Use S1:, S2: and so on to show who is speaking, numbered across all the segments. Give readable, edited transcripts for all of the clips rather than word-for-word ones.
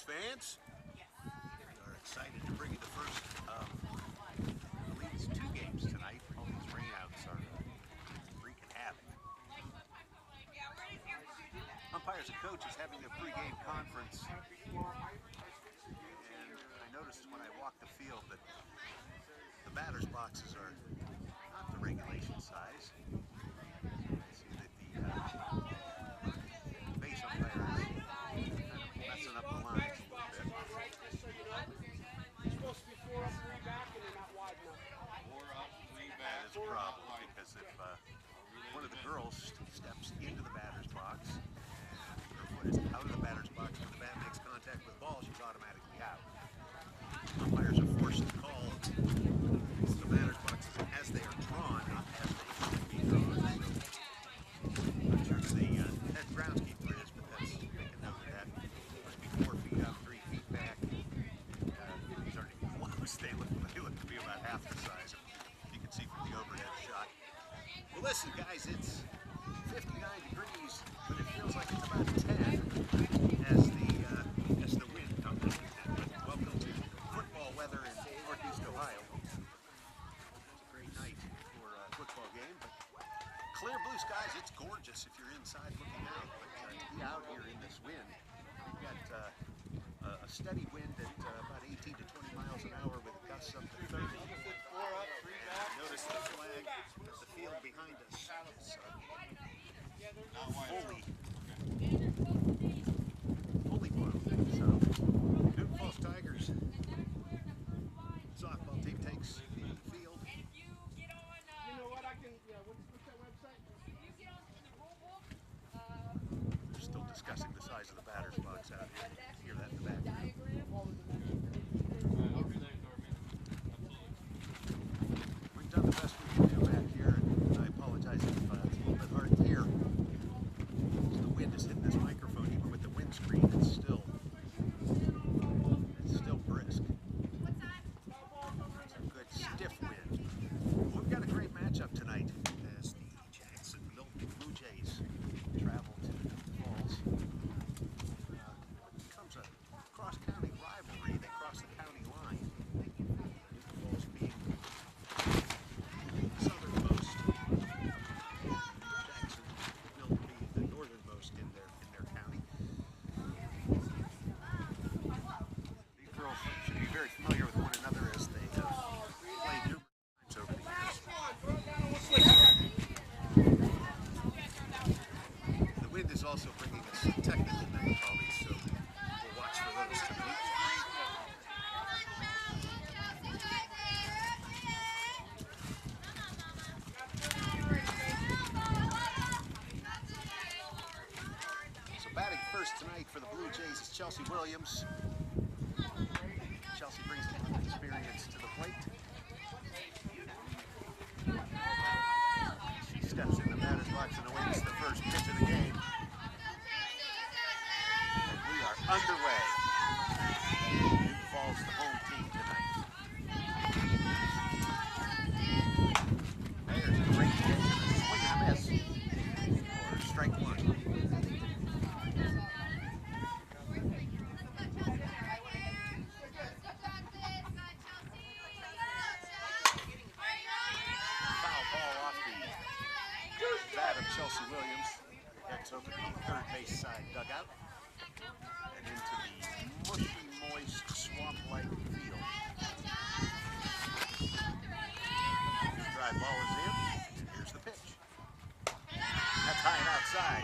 S1: fans. We are excited to bring you the first of, I believe it's 2 games tonight. All these rainouts are wreaking havoc. Umpires and coaches having their pregame conference. And I noticed when I walked the field that the batter's boxes are not the regulation size. I see that the base umpire is kind of messing up the lines a little bit.
S2: It's supposed to be 4 up, 3 back, and they're not wide enough.
S3: 4 up, 3 back.
S1: That is a problem because if one of the girls steps into the batter's box and her foot is out of the batter's box when the bat makes contact with the ball, she's automatically out. Umpires are forced to call the batter's boxes as they are drawn, not as they should be drawn. So, I'm not sure who the head groundskeeper is, but that's make a note of that. Must be 4 feet up, 3 feet back. These aren't even close. They look to be about half the size of, you can see from the overhead shot. Well, listen, guys, it's 59 degrees, but it feels like it's about 10 as the wind comes in. Welcome to football weather in Northeast Ohio. It's a great night for a football game, but clear blue skies. It's gorgeous if you're inside looking out, but to be out here in this wind, we've got a steady wind at about 18 to 20 miles an hour with gusts up to 30.
S3: 4 up, 3 back.
S1: Notice the flag at the field behind us is fully blown. So, Newton Falls Tigers softball team takes the field.
S2: You know what? I can. What's that website?
S1: They're still discussing the size of the batter's box out here. You can hear that in the background. We've done the best we can do back here, and I apologize if it's a little bit hard to hear. So the wind is hitting this microphone, even with the windscreen. It's still brisk. It's a good stiff wind. We've got a great matchup tonight as the Jackson Milton Blue Jays travel to Newton Falls. It becomes a cross-county rivalry. They cross the county line. Newton Falls being the southernmost, Jackson Milton being the northernmost in their county. These girls should be very familiar with one another as they have played numerous times over the years. The wind is also bringing us technical difficulties, so we'll watch for those tonight. So batting first tonight for the Blue Jays is Chelsea Williams. Chelsea brings a lot of experience to the plate. She steps in the batter's box and awaits the first pitch of the game. And we are underway. Newton Falls, the home team tonight. There's a great pitch and a swing and a miss for strike 1. Chelsea Williams heads over to the third base side dugout and into the mushy, moist, swamp-like field. Drive ball is in, and here's the pitch. That's high and outside.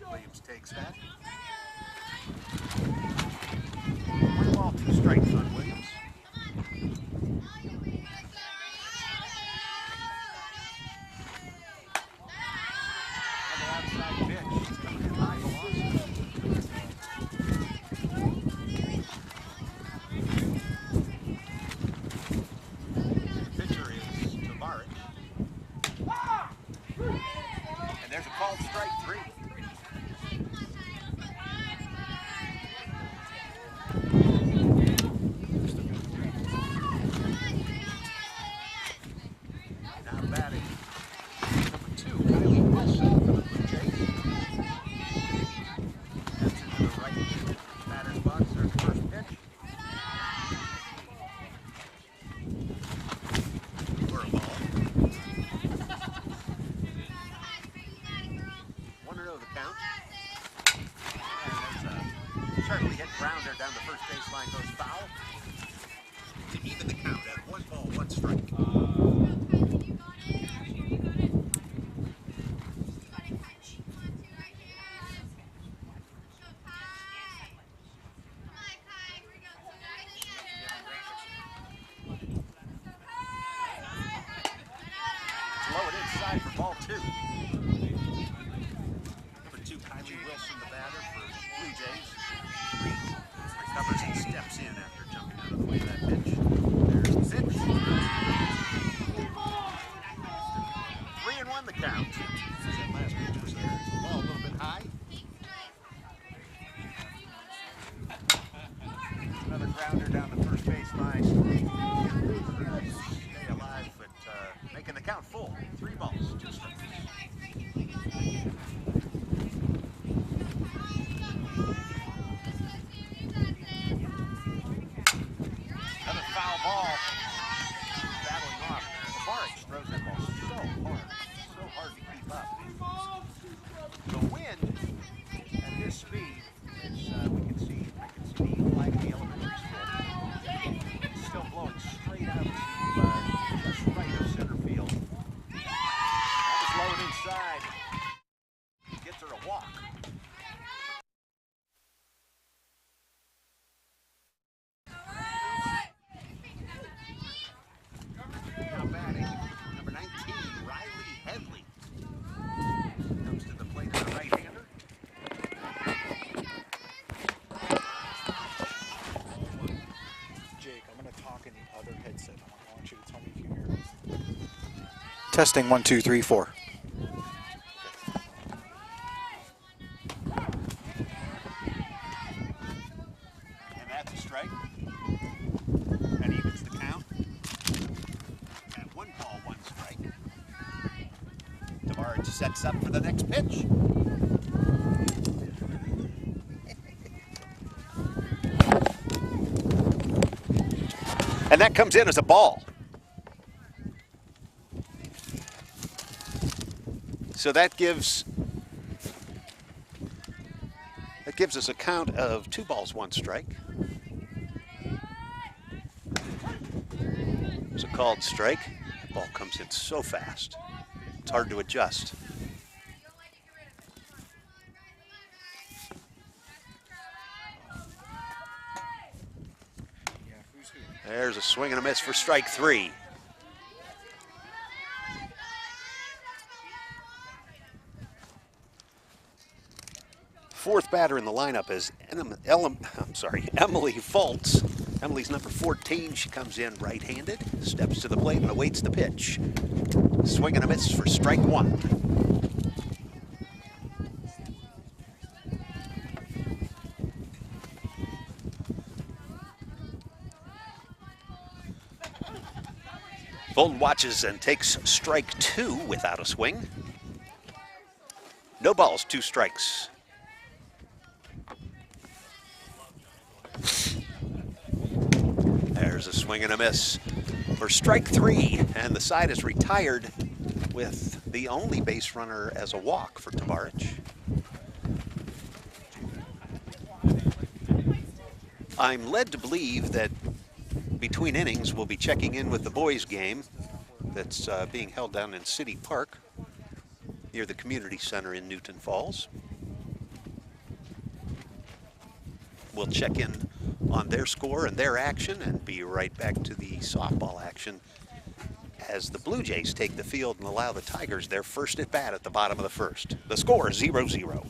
S1: Williams takes that. 1 ball, 2 strikes on Williams. And there's a called strike 3. the first baseline goes foul to even the count at 1 ball, 1 strike. Low and inside for ball 2. Number 2, Kylie Wilson, the batter for Blue Jays. Recovers and steps in after jumping out of the way of that pitch. There's the pitch. 3-1 the count. That last pitch was the ball a little bit high. Another grounder down the first baseline. Stay alive, but making the count full. 3 balls, 2 strikes. Another foul ball. Battling off. Barnes throws that ball so hard to keep up. The wind at this speed is, I can see the flag of the elementary school. It's still blowing straight out to just right of center field. That was low and inside. Gets her a walk. Now batting, number 19, Riley Headley. Comes to the plate as a right-hander.
S4: Jake, I'm going to talk in the other headset. I want you to tell me if you hear me. Testing 1, 2, 3, 4.
S1: And that's a strike. That evens the count. At 1 ball, 1 strike. Tavares sets up for the next pitch. And that comes in as a ball. So that gives us a count of 2 balls, 1 strike. It's a called strike. The ball comes in so fast. It's hard to adjust. There's a swing and a miss for strike 3. Fourth batter in the lineup is Emily Fultz. Emily's number 14. She comes in right-handed, steps to the plate and awaits the pitch. Swing and a miss for strike 1. Fulton watches and takes strike 2 without a swing. No balls, 2 strikes. There's a swing and a miss for strike 3, and the side is retired with the only base runner as a walk for Tavares. I'm led to believe that between innings we'll be checking in with the boys' game that's being held down in City Park near the community center in Newton Falls. We'll check in on their score and their action and be right back to the softball action as the Blue Jays take the field and allow the Tigers their first at bat at the bottom of the first. The score is 0-0.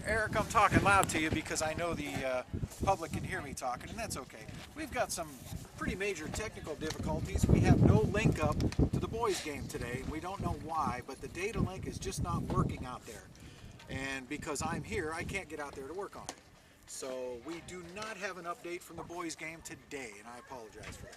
S4: Eric, I'm talking loud to you because I know the public can hear me talking, and that's okay. We've got some pretty major technical difficulties. We have no link up to the boys' game today. We don't know why, but the data link is just not working out there. And because I'm here, I can't get out there to work on it. So we do not have an update from the boys' game today, and I apologize for that.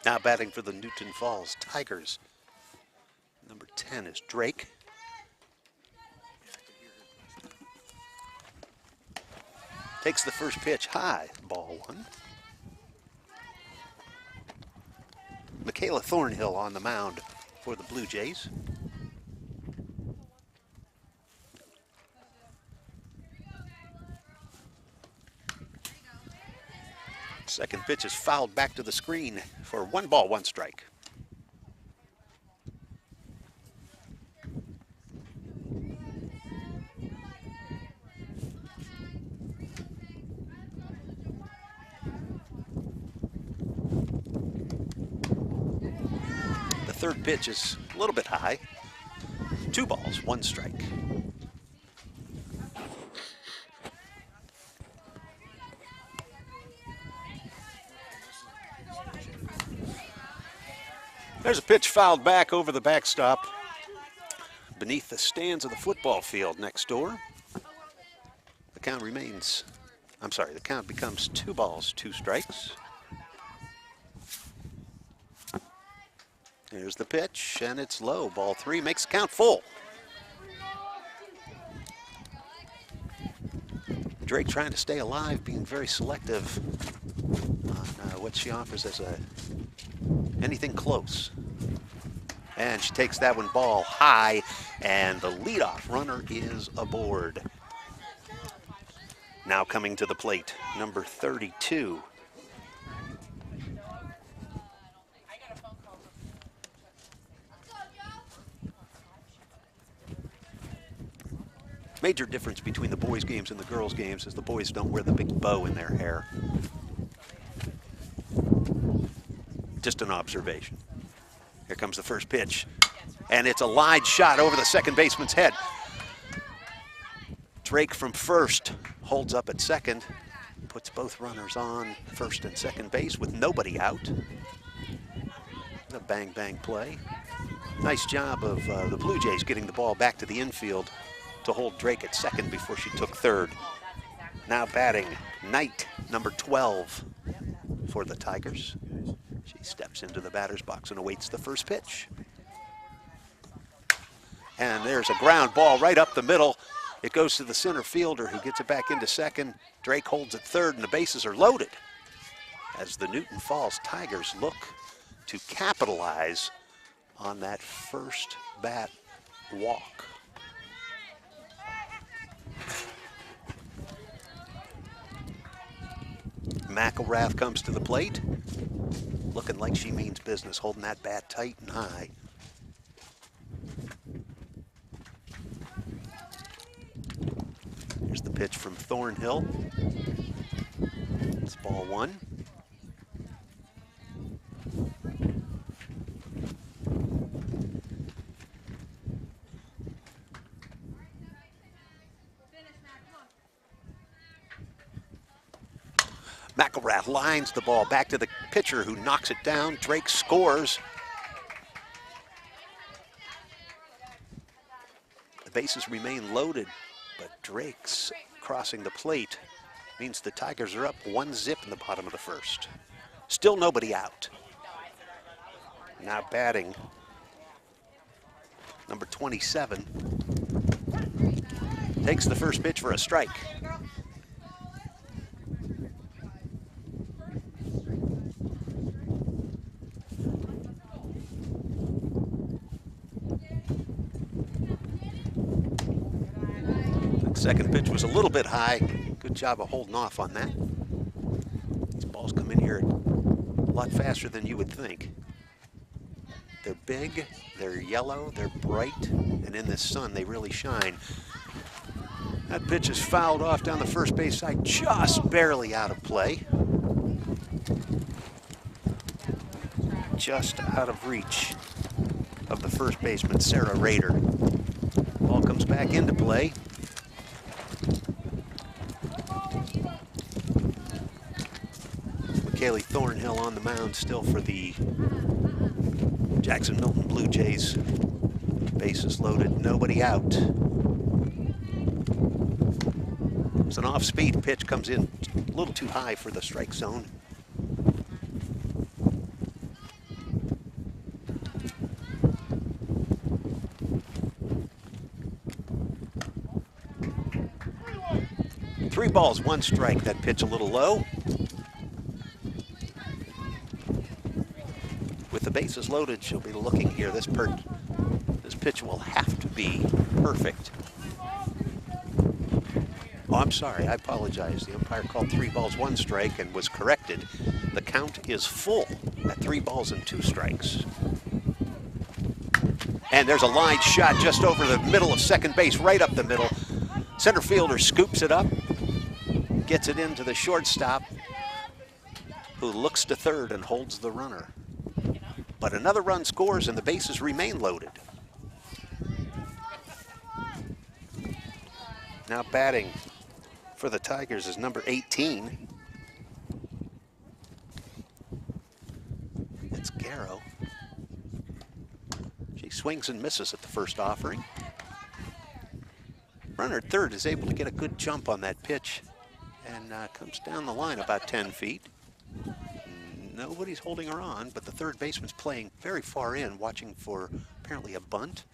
S1: Now batting for the Newton Falls Tigers. Number 10 is Drake. Takes the first pitch high, ball one. Michaela Thornhill on the mound for the Blue Jays. Second pitch is fouled back to the screen for 1 ball, 1 strike. The third pitch is a little bit high. 2 balls, 1 strike. There's a pitch fouled back over the backstop beneath the stands of the football field next door. The count becomes 2 balls, 2 strikes. Here's the pitch, and it's low. Ball 3 makes the count full. Drake trying to stay alive, being very selective on what she offers as anything close. And she takes that one ball high, and the leadoff runner is aboard. Now coming to the plate, number 32. Major difference between the boys' games and the girls' games is the boys don't wear the big bow in their hair. Just an observation. Here comes the first pitch, and it's a line shot over the second baseman's head. Drake from first holds up at second, puts both runners on first and second base with nobody out. A bang-bang play. Nice job of the Blue Jays getting the ball back to the infield to hold Drake at second before she took third. Now batting, Knight, number 12 for the Tigers. She steps into the batter's box and awaits the first pitch. And there's a ground ball right up the middle. It goes to the center fielder who gets it back into second. Drake holds at third, and the bases are loaded as the Newton Falls Tigers look to capitalize on that first bat walk. McElrath comes to the plate, looking like she means business, holding that bat tight and high. Here's the pitch from Thornhill. It's ball 1. McElrath lines the ball back to the pitcher who knocks it down. Drake scores. The bases remain loaded, but Drake's crossing the plate means the Tigers are up 1-0 in the bottom of the first. Still nobody out. Now batting, number 27. Takes the first pitch for a strike. Second pitch was a little bit high. Good job of holding off on that. These balls come in here a lot faster than you would think. They're big, they're yellow, they're bright, and in this sun they really shine. That pitch is fouled off down the first base side, just barely out of play. Just out of reach of the first baseman, Sarah Rader. Ball comes back into play. Kaylee Thornhill on the mound still for the Jackson Milton Blue Jays. Bases loaded, nobody out. It's an off-speed pitch, comes in a little too high for the strike zone. 3 balls, 1 strike. That pitch a little low. With the bases loaded, she'll be looking here. This pitch will have to be perfect. Oh, I'm sorry. I apologize. The umpire called 3 balls, 1 strike and was corrected. The count is full at 3 balls and 2 strikes. And there's a line shot just over the middle of second base, right up the middle. Center fielder scoops it up, gets it into the shortstop, who looks to third and holds the runner. But another run scores and the bases remain loaded. Now batting for the Tigers is number 18. It's Garrow. She swings and misses at the first offering. Runner at third is able to get a good jump on that pitch and comes down the line about 10 feet. Nobody's holding her on, but the third baseman's playing very far in, watching for apparently a bunt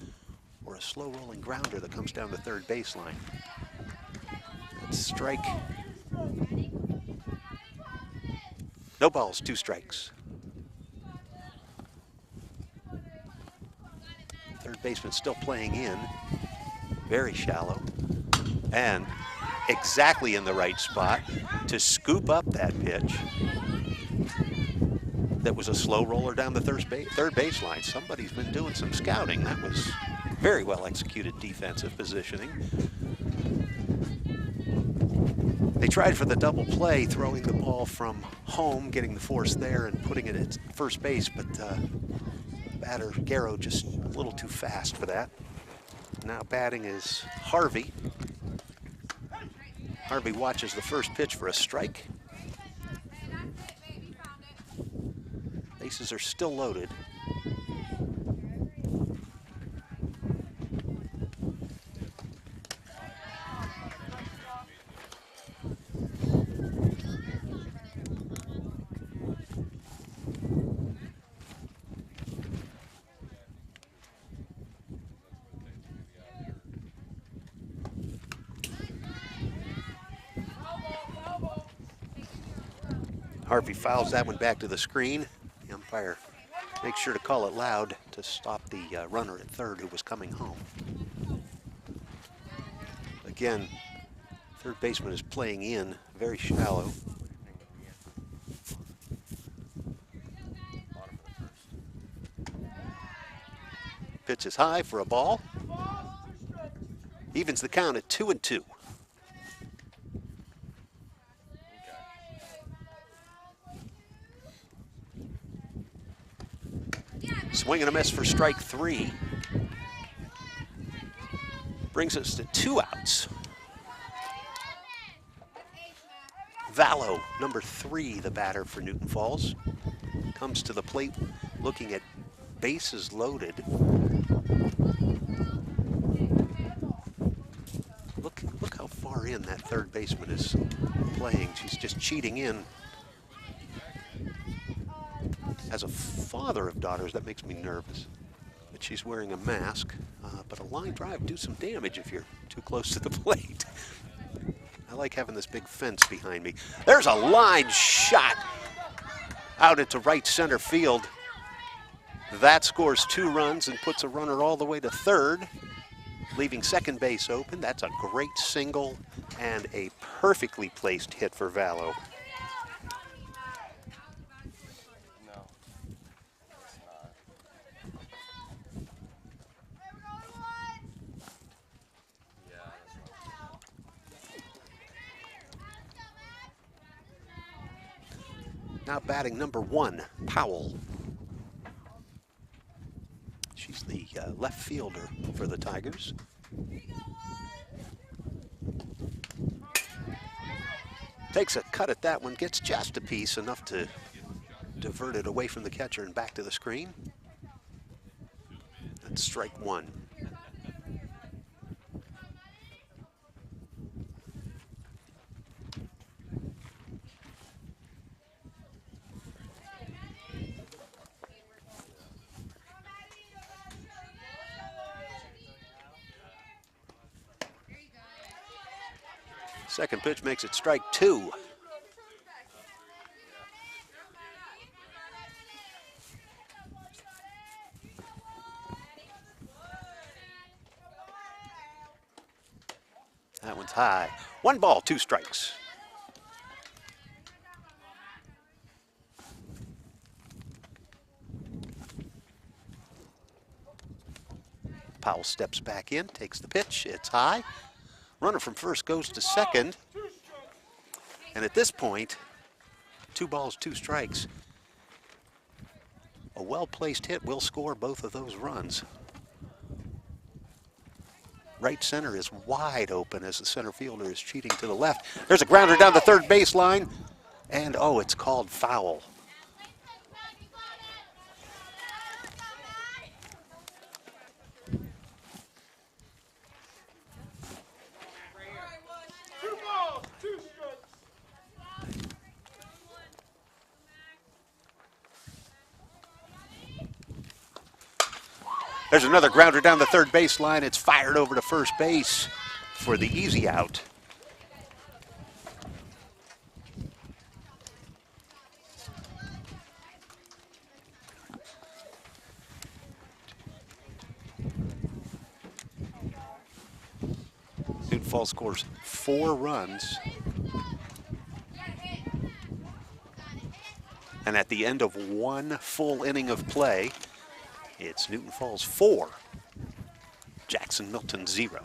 S1: or a slow rolling grounder that comes down the third baseline. That's strike. No balls, 2 strikes. Third baseman still playing in, very shallow, and exactly in the right spot to scoop up that pitch. That was a slow roller down the third baseline. Somebody's been doing some scouting. That was very well executed defensive positioning. They tried for the double play, throwing the ball from home, getting the force there and putting it at first base, but batter Garrow just a little too fast for that. Now batting is Harvey. Harvey watches the first pitch for a strike. Bases are still loaded. Harvey fouls that one back to the screen. The umpire makes sure to call it loud to stop the runner at third who was coming home. Again, third baseman is playing in, very shallow. Pitch is high for a ball. Evens the count at 2-2. Swing and a miss for strike 3. Brings us to 2 outs. Vallow, number 3, the batter for Newton Falls, comes to the plate looking at bases loaded. Look how far in that third baseman is playing. She's just cheating in. As a father of daughters, that makes me nervous. But she's wearing a mask. But a line drive do some damage if you're too close to the plate. I like having this big fence behind me. There's a line shot out into right center field. That scores 2 runs and puts a runner all the way to third, leaving second base open. That's a great single and a perfectly placed hit for Vallow. Now batting number 1, Powell. She's the left fielder for the Tigers. Takes a cut at that one, gets just a piece, enough to divert it away from the catcher and back to the screen. That's strike 1. Second pitch makes it strike 2. That one's high. 1 ball, 2 strikes. Powell steps back in, takes the pitch. It's high. Runner from first goes to second. And at this point, 2 balls, 2 strikes. A well-placed hit will score both of those runs. Right center is wide open as the center fielder is cheating to the left. There's a grounder down the third baseline, and oh, it's called foul. There's another grounder down the third baseline. It's fired over to first base for the easy out. Newton Falls scores 4 runs. And at the end of 1 full inning of play, it's Newton Falls 4, Jackson Milton 0.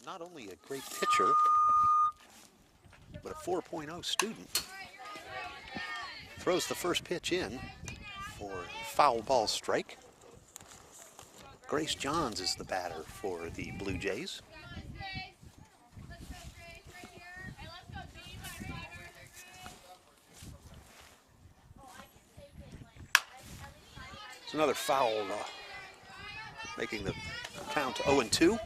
S1: Not only a great pitcher, but a 4.0 student. Throws the first pitch in for foul ball strike. Grace Johns is the batter for the Blue Jays. It's another foul, making the count 0-2.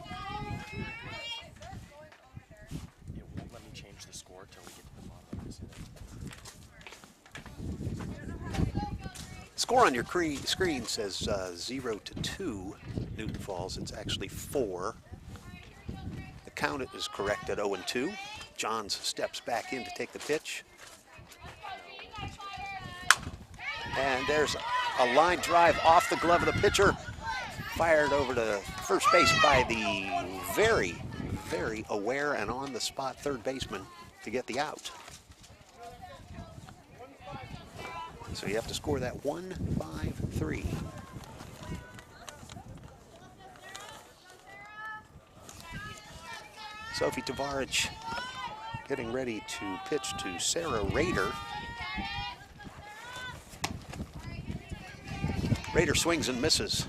S1: Score on your screen says 0-2 Newton Falls. It's actually 4. The count is correct at 0-2. Johns steps back in to take the pitch. And there's a line drive off the glove of the pitcher. Fired over to first base by the very, very aware and on the spot third baseman to get the out. So you have to score that 1-5-3. Sophie Tavarich getting ready to pitch to Sarah Rader. Rader swings and misses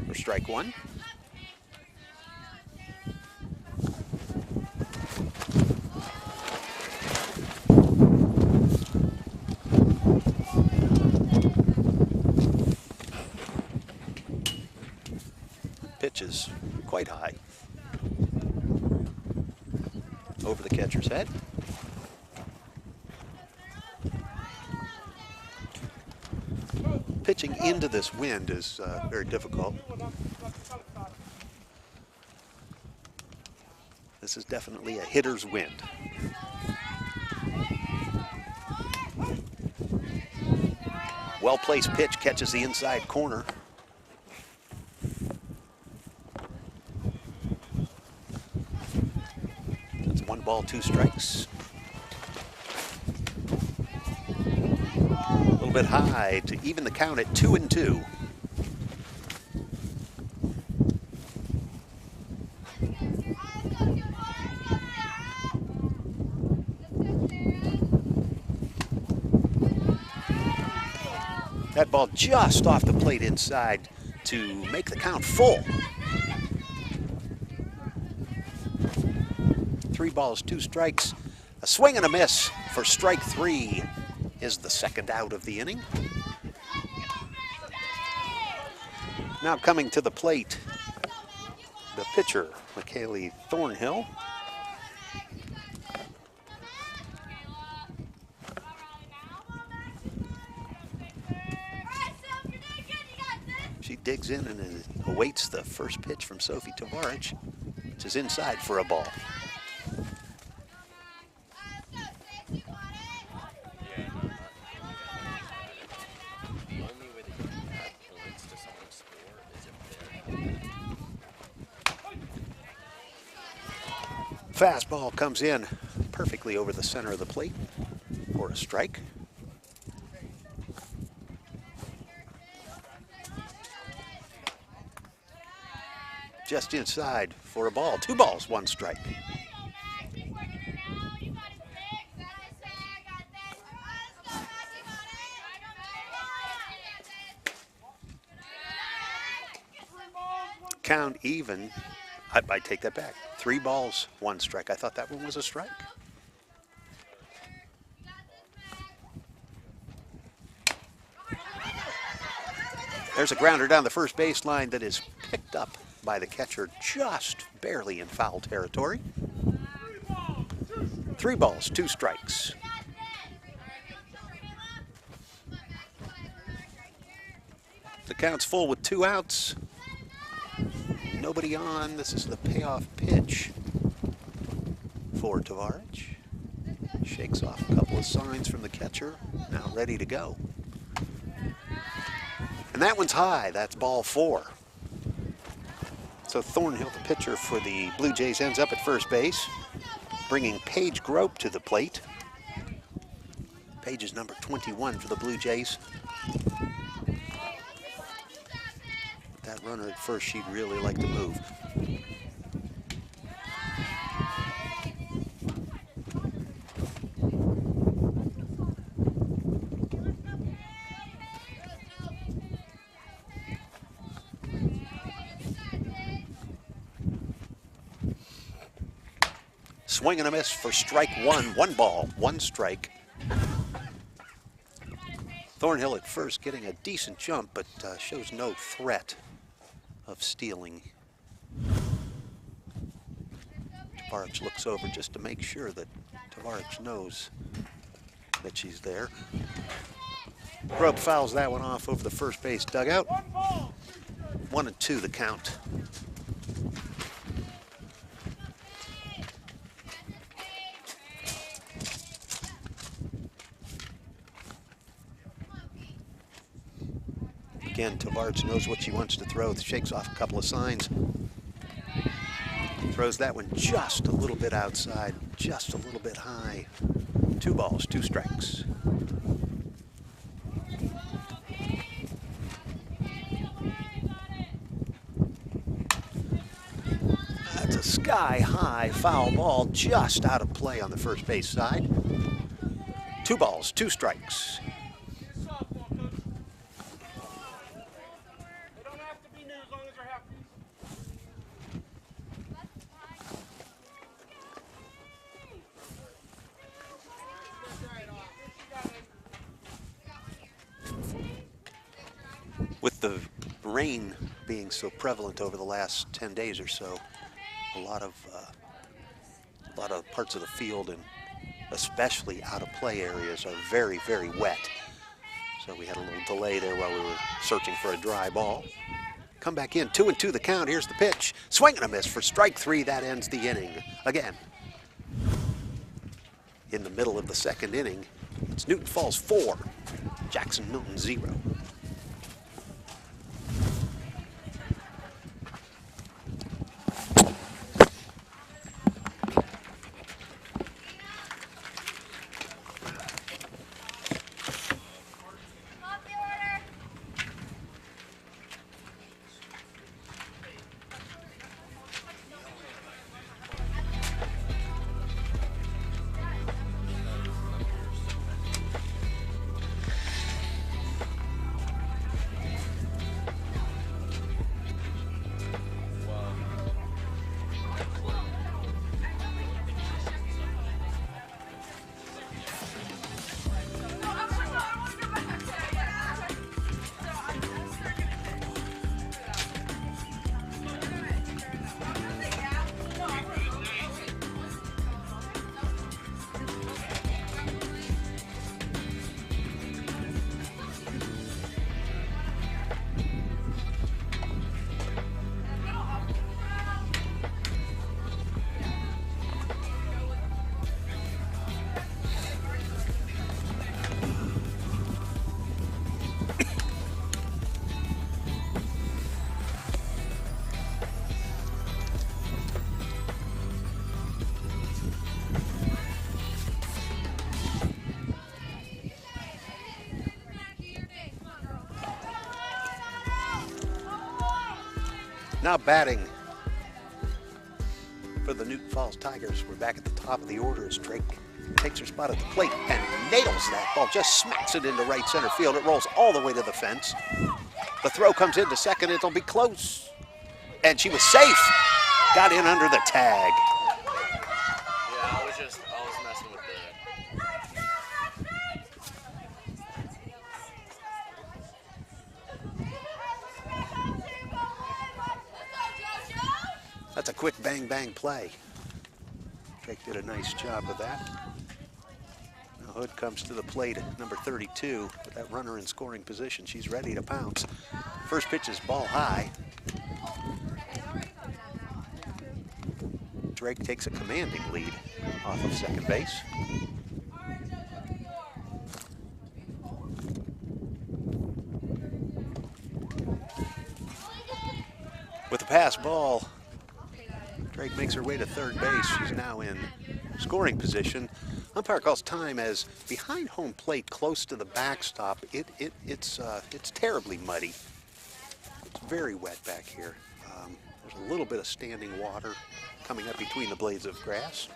S1: for strike 1. quite high. Over the catcher's head. Pitching into this wind is very difficult. This is definitely a hitter's wind. Well-placed pitch catches the inside corner. That's 1 ball, 2 strikes. A little bit high to even the count at 2-2. That ball just off the plate inside to make the count full. 3 balls, 2 strikes. A swing and a miss for strike 3 is the second out of the inning. Now coming to the plate, the pitcher, McKaylee Thornhill. She digs in and awaits the first pitch from Sophie Tavarich, which is inside for a ball. Fastball comes in perfectly over the center of the plate for a strike. Just inside for a ball. 2 balls, 1 strike. Count even. I take that back. 3 balls, 1 strike. I thought that one was a strike. There's a grounder down the first baseline that is picked up by the catcher just barely in foul territory. 3 balls, 2 strikes. The count's full with 2 outs. Nobody on. This is the payoff pitch for Tavarich. Shakes off a couple of signs from the catcher. Now ready to go. And that one's high. That's ball 4. So Thornhill, the pitcher for the Blue Jays, ends up at first base, bringing Paige Grope to the plate. Paige is number 21 for the Blue Jays. That runner at first, she'd really like to move. Swing and a miss for strike 1. 1 ball, 1 strike. Thornhill at first getting a decent jump, but shows no threat of stealing. Tavarich looks over just to make sure that Tavarich knows that she's there. Grubb fouls that one off over the first base dugout. 1-2 the count. Again, Tavarich knows what she wants to throw. Shakes off a couple of signs. Throws that one just a little bit outside, just a little bit high. 2 balls, 2 strikes. That's a sky-high foul ball just out of play on the first base side. 2 balls, 2 strikes. With the rain being so prevalent over the last 10 days or so, a lot of parts of the field, and especially out of play areas, are very, very wet. So we had a little delay there while we were searching for a dry ball. Come back in, 2-2 the count. Here's the pitch. Swing and a miss for strike 3. That ends the inning. Again, in the middle of the second inning, it's Newton Falls 4, Jackson Milton 0. Now batting for the Newton Falls Tigers. We're back at the top of the order as Drake takes her spot at the plate and nails that ball, just smacks it into right center field. It rolls all the way to the fence. The throw comes into second. It'll be close. And she was safe. Got in under the tag.
S3: Yeah, I was messing with
S1: That's a quick bang bang play. Drake did a nice job of that. Now Hood comes to the plate at number 32 with that runner in scoring position. She's ready to pounce. First pitch is ball high. Drake takes a commanding lead off of second base. With the pass ball, Drake makes her way to third base. She's now in scoring position. Umpire calls time as behind home plate, close to the backstop. It's terribly muddy. It's very wet back here. There's a little bit of standing water coming up between the blades of grass.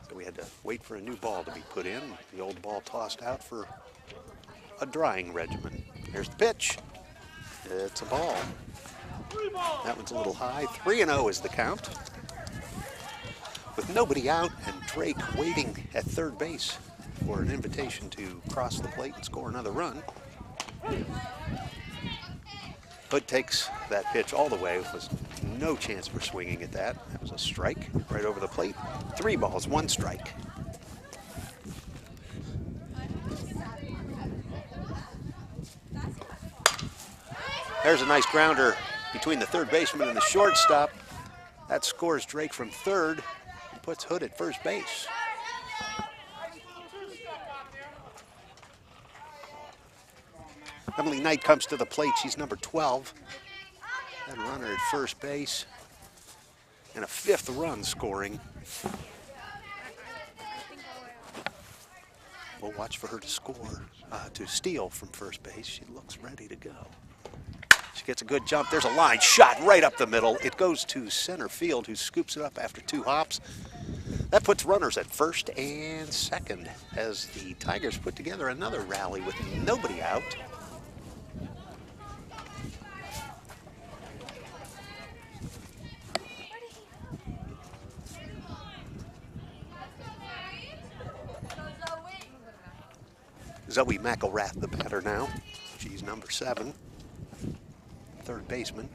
S1: So we had to wait for a new ball to be put in. The old ball tossed out for a drying regimen. Here's the pitch. It's a ball. That one's a little high. 3-0 is the count. With nobody out and Drake waiting at third base for an invitation to cross the plate and score another run. Hood takes that pitch all the way. Was no chance for swinging at that. That was a strike right over the plate. 3 balls, 1 strike. There's a nice grounder between the third baseman and the shortstop. That scores Drake from third and puts Hood at first base. Emily Knight comes to the plate. She's number 12. That runner at first base. And a 5th run scoring. We'll watch for her to score, to steal from first base. She looks ready to go. She gets a good jump. There's a line shot right up the middle. It goes to center field, who scoops it up after 2 hops. That puts runners at first and second as the Tigers put together another rally with nobody out. Zoe McElrath, the batter now. She's number 7. third baseman.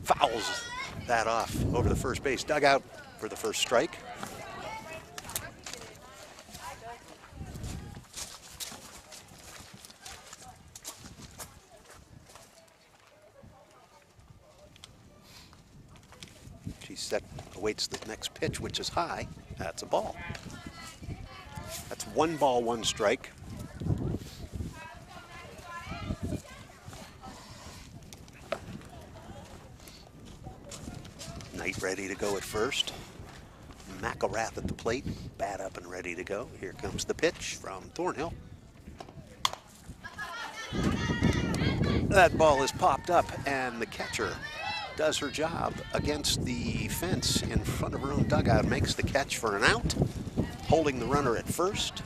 S1: Fouls that off over the first base dugout for the first strike. Awaits the next pitch, which is high. That's a ball. That's 1 ball, 1 strike. Knight ready to go at first. McElrath at the plate, bat up and ready to go. Here comes the pitch from Thornhill. That ball is popped up, and the catcher does her job against the fence in front of her own dugout, makes the catch for an out, holding the runner at first.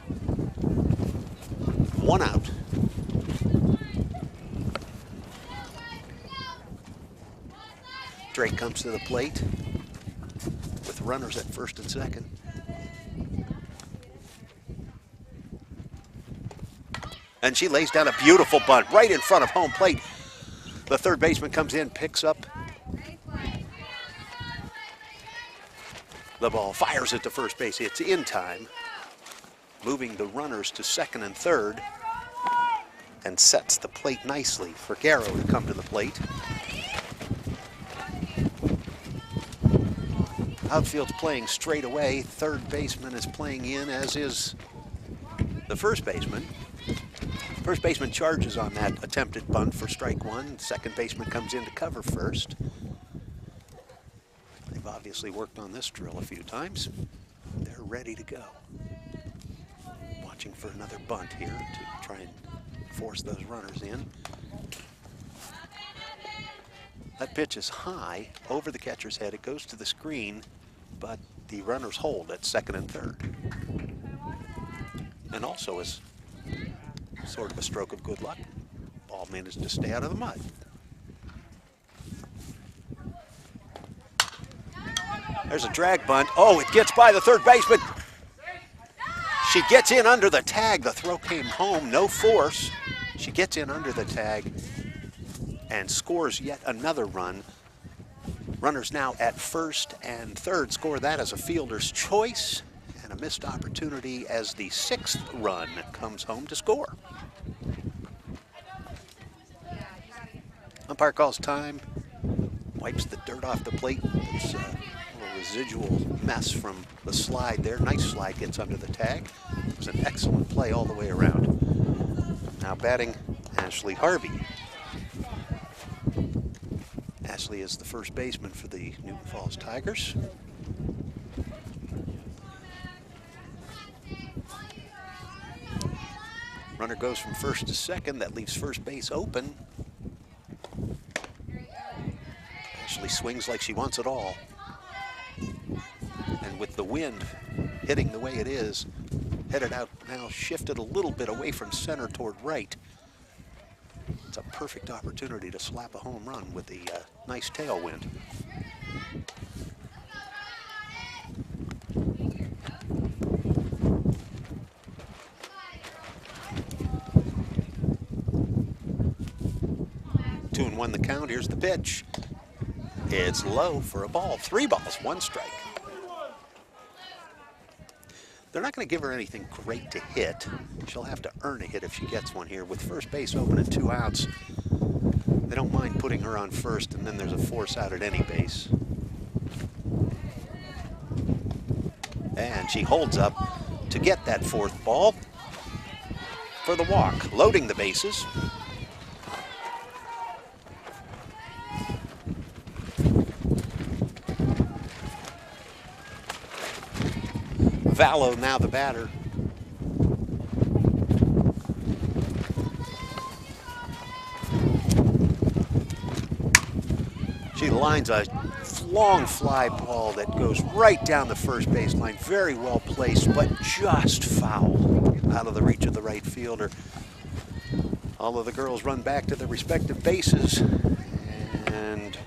S1: 1 out. Drake comes to the plate with runners at first and second. And she lays down a beautiful bunt right in front of home plate. The third baseman comes in, picks up the ball, fires it to first base. It's in time, moving the runners to second and third, and sets the plate nicely for Garrow to come to the plate. Outfield's playing straight away. Third baseman is playing in, as is the first baseman. First baseman charges on that attempted bunt for strike 1. Second baseman comes in to cover first. They've obviously worked on this drill a few times. They're ready to go. Watching for another bunt here to try and force those runners in. That pitch is high over the catcher's head. It goes to the screen, but the runners hold at second and third. And also is sort of a stroke of good luck. Ball managed to stay out of the mud. There's a drag bunt. Oh, it gets by the third baseman. She gets in under the tag. The throw came home, no force. She gets in under the tag and scores yet another run. Runners now at first and third score that as a fielder's choice, and a missed opportunity as the 6th run comes home to score. Umpire calls time, wipes the dirt off the plate. It's a little residual mess from the slide there. Nice slide, gets under the tag. It was an excellent play all the way around. Now batting Ashley Harvey. Ashley is the first baseman for the Newton Falls Tigers. Runner goes from first to second. That leaves first base open. Ashley swings like she wants it all. And with the wind hitting the way it is, headed out now, shifted a little bit away from center toward right. It's a perfect opportunity to slap a home run with the nice tailwind. Two and one the count. Here's the pitch. It's low for a ball. 3 balls, 1 strike. They're not going to give her anything great to hit. She'll have to earn a hit if she gets one here. With first base open and 2 outs, they don't mind putting her on first, and then there's a force out at any base. And she holds up to get that 4th ball for the walk, loading the bases. Vallow now the batter. She lines a long fly ball that goes right down the first baseline. Very well placed, but just foul out of the reach of the right fielder. All of the girls run back to their respective bases, and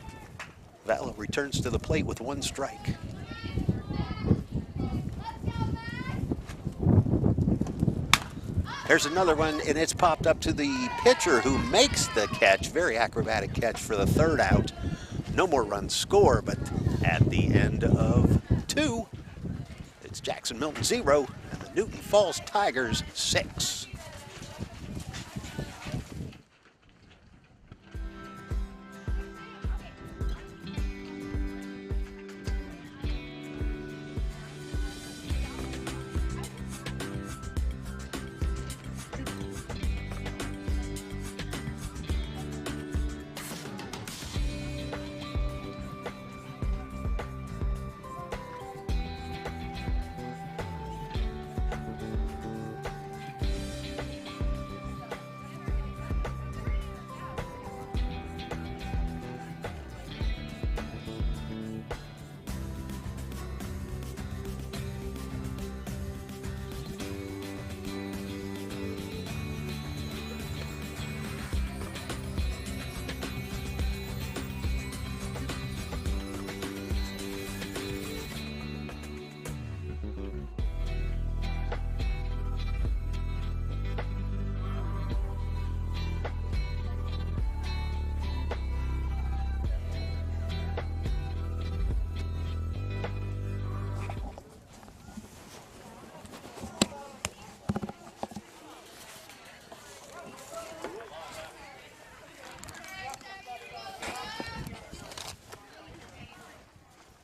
S1: Vallow returns to the plate with 1 strike. There's another one, and it's popped up to the pitcher who makes the catch. Very acrobatic catch for the third out. No more runs score, but at the end of 2, it's Jackson Milton 0 and the Newton Falls Tigers 6.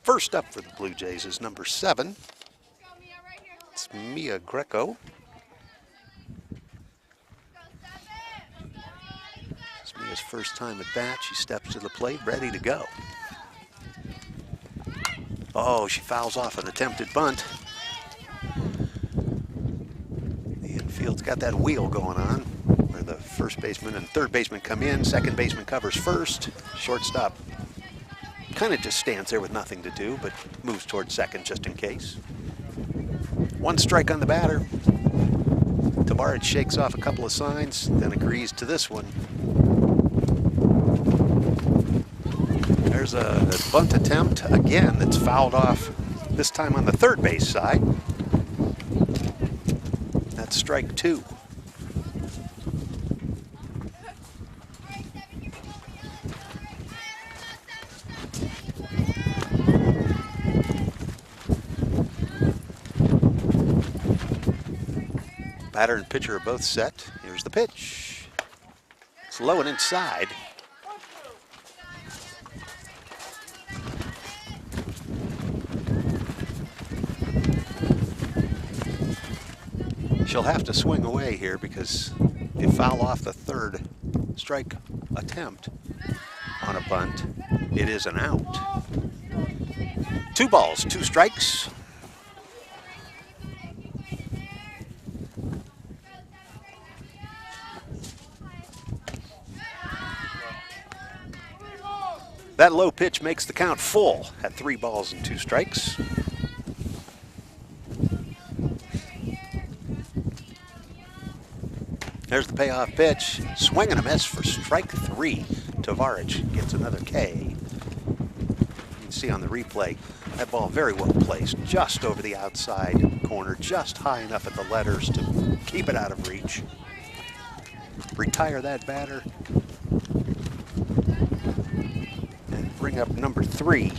S1: First up for the Blue Jays is number 7. It's Mia Greco. It's Mia's first time at bat. She steps to the plate, ready to go. Oh, she fouls off an attempted bunt. The infield's got that wheel going on, where the first baseman and third baseman come in. Second baseman covers first. Shortstop kind of just stands there with nothing to do, but moves towards second just in case. 1 strike on the batter. Tavares shakes off a couple of signs, then agrees to this one. There's a bunt attempt again that's fouled off, this time on the third base side. That's strike 2. Batter and pitcher are both set. Here's the pitch. It's low and inside. She'll have to swing away here because if you foul off the third strike attempt on a bunt, it is an out. 2 balls, 2 strikes. That low pitch makes the count full at 3 balls and 2 strikes. There's the payoff pitch. Swing and a miss for strike 3. Tavares gets another K. You can see on the replay, that ball very well placed, just over the outside corner, just high enough at the letters to keep it out of reach. Retire that batter. And bring up number 3.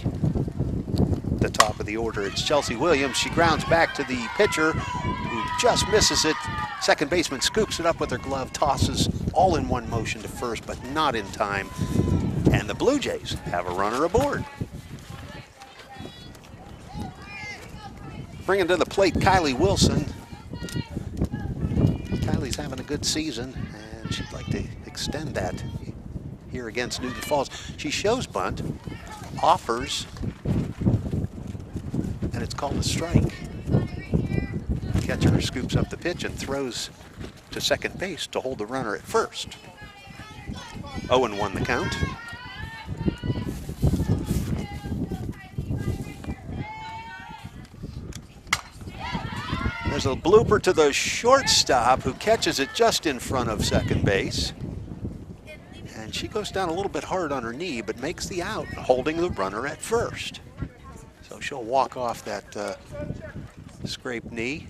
S1: The top of the order, it's Chelsea Williams. She grounds back to the pitcher, who just misses it. Second baseman scoops it up with her glove, tosses all in one motion to first, but not in time. And the Blue Jays have a runner aboard. Bringing to the plate, Kylie Wilson. Kylie's having a good season, and she'd like to extend that here against Newton Falls. She shows bunt, offers, and it's called a strike. The catcher scoops up the pitch and throws to second base to hold the runner at first. 0-1 the count. There's a blooper to the shortstop, who catches it just in front of second base. And she goes down a little bit hard on her knee, but makes the out, holding the runner at first. So she'll walk off that scraped knee.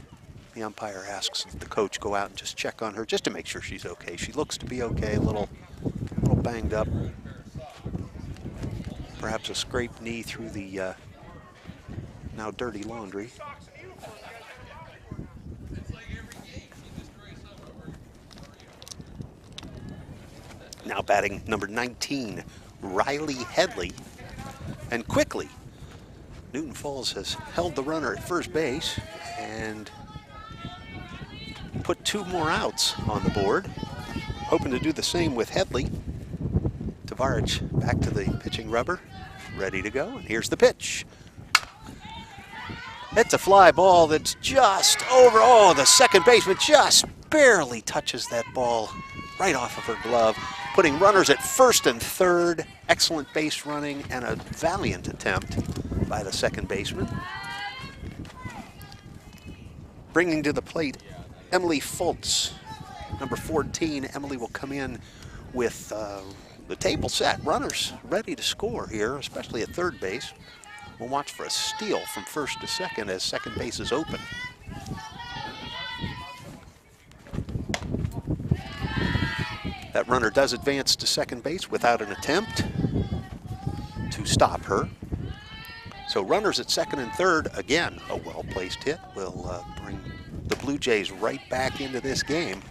S1: The umpire asks the coach go out and just check on her just to make sure she's okay. She looks to be okay, a little banged up. Perhaps a scraped knee through the now dirty laundry. Now batting number 19, Riley Headley. And quickly, Newton Falls has held the runner at first base and put 2 more outs on the board. Hoping to do the same with Headley. Tavarich back to the pitching rubber, ready to go, and here's the pitch. It's a fly ball that's just over, oh, the second baseman just barely touches that ball right off of her glove, putting runners at first and third. Excellent base running and a valiant attempt by the second baseman. Bringing to the plate, Emily Fultz, number 14. Emily will come in with the table set. Runners ready to score here, especially at third base. We'll watch for a steal from first to second as second base is open. That runner does advance to second base without an attempt to stop her. So runners at second and third, again, a well-placed hit will bring the Blue Jays right back into this game.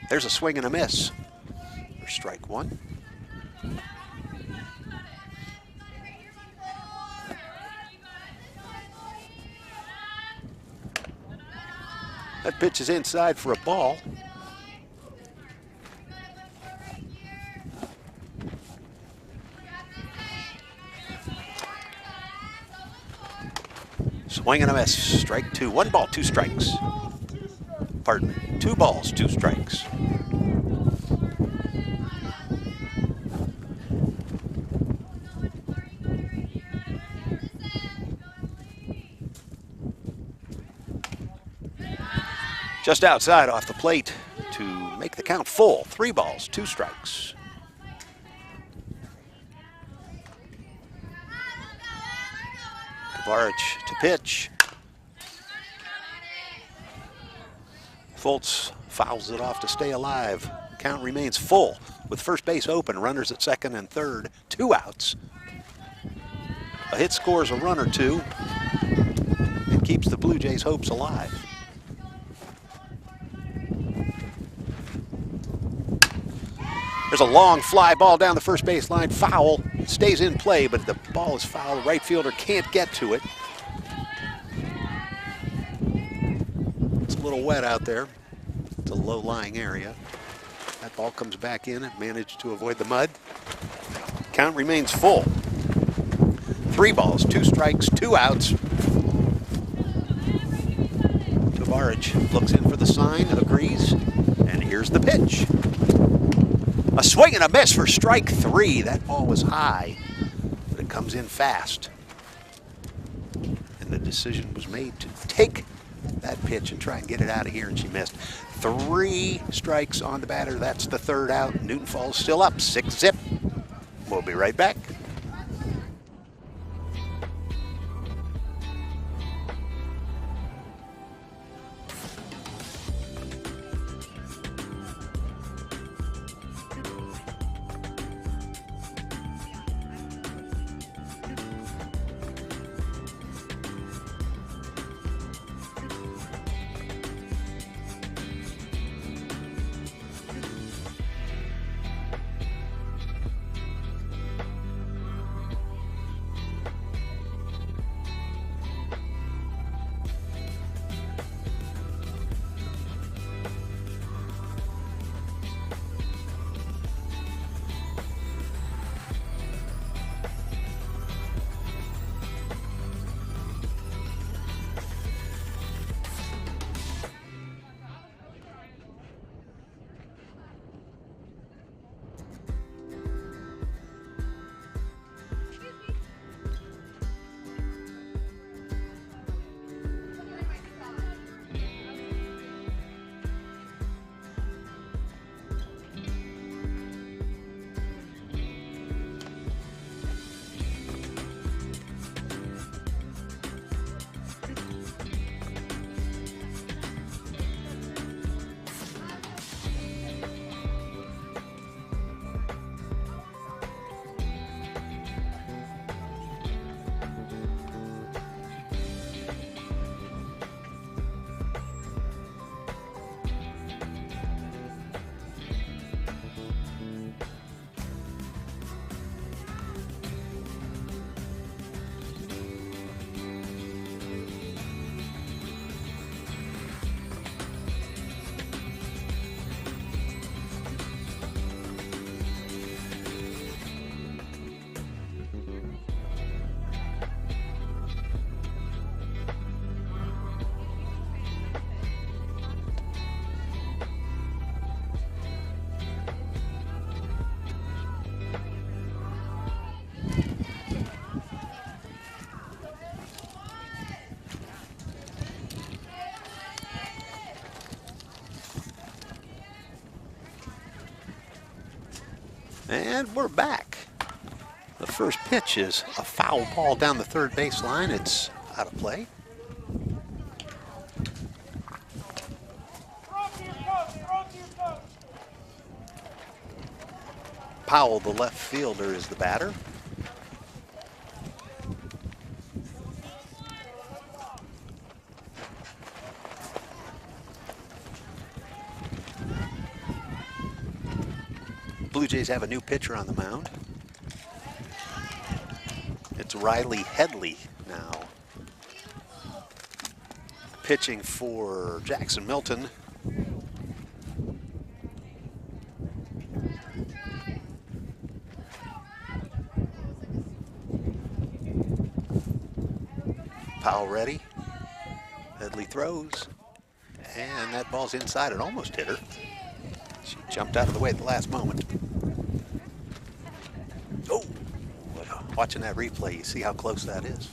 S1: There's a swing and a miss for strike one. That pitch is inside for a ball. Swing and a miss, strike 2. 1 ball, 2 strikes. Pardon me, 2 balls, 2 strikes. Just outside off the plate to make the count full. 3 balls, 2 strikes. Tavarich to pitch. Fultz fouls it off to stay alive. Count remains full with first base open. Runners at second and third. 2 outs. A hit scores a run or 2 and keeps the Blue Jays' hopes alive. There's a long fly ball down the first base line. Foul. Stays in play, but the ball is foul. The right fielder can't get to it. It's a little wet out there. It's a low-lying area. That ball comes back in and managed to avoid the mud. Count remains full. 3 balls, 2 strikes, 2 outs. Tavarich looks in for the sign, agrees, and here's the pitch. A swing and a miss for strike 3. That ball was high, but it comes in fast. And the decision was made to take that pitch and try and get it out of here, and she missed. 3 strikes on the batter. That's the 3rd out. Newton Falls still up, 6-zip. We'll be right back. And we're back. The first pitch is a foul ball down the third baseline. It's out of play. Powell, the left fielder, is the batter. Blue Jays have a new pitcher on the mound. It's Riley Headley now. Pitching for Jackson Milton. Powell ready. Headley throws. And that ball's inside. It almost hit her. She jumped out of the way at the last moment. Oh, watching that replay, you see how close that is.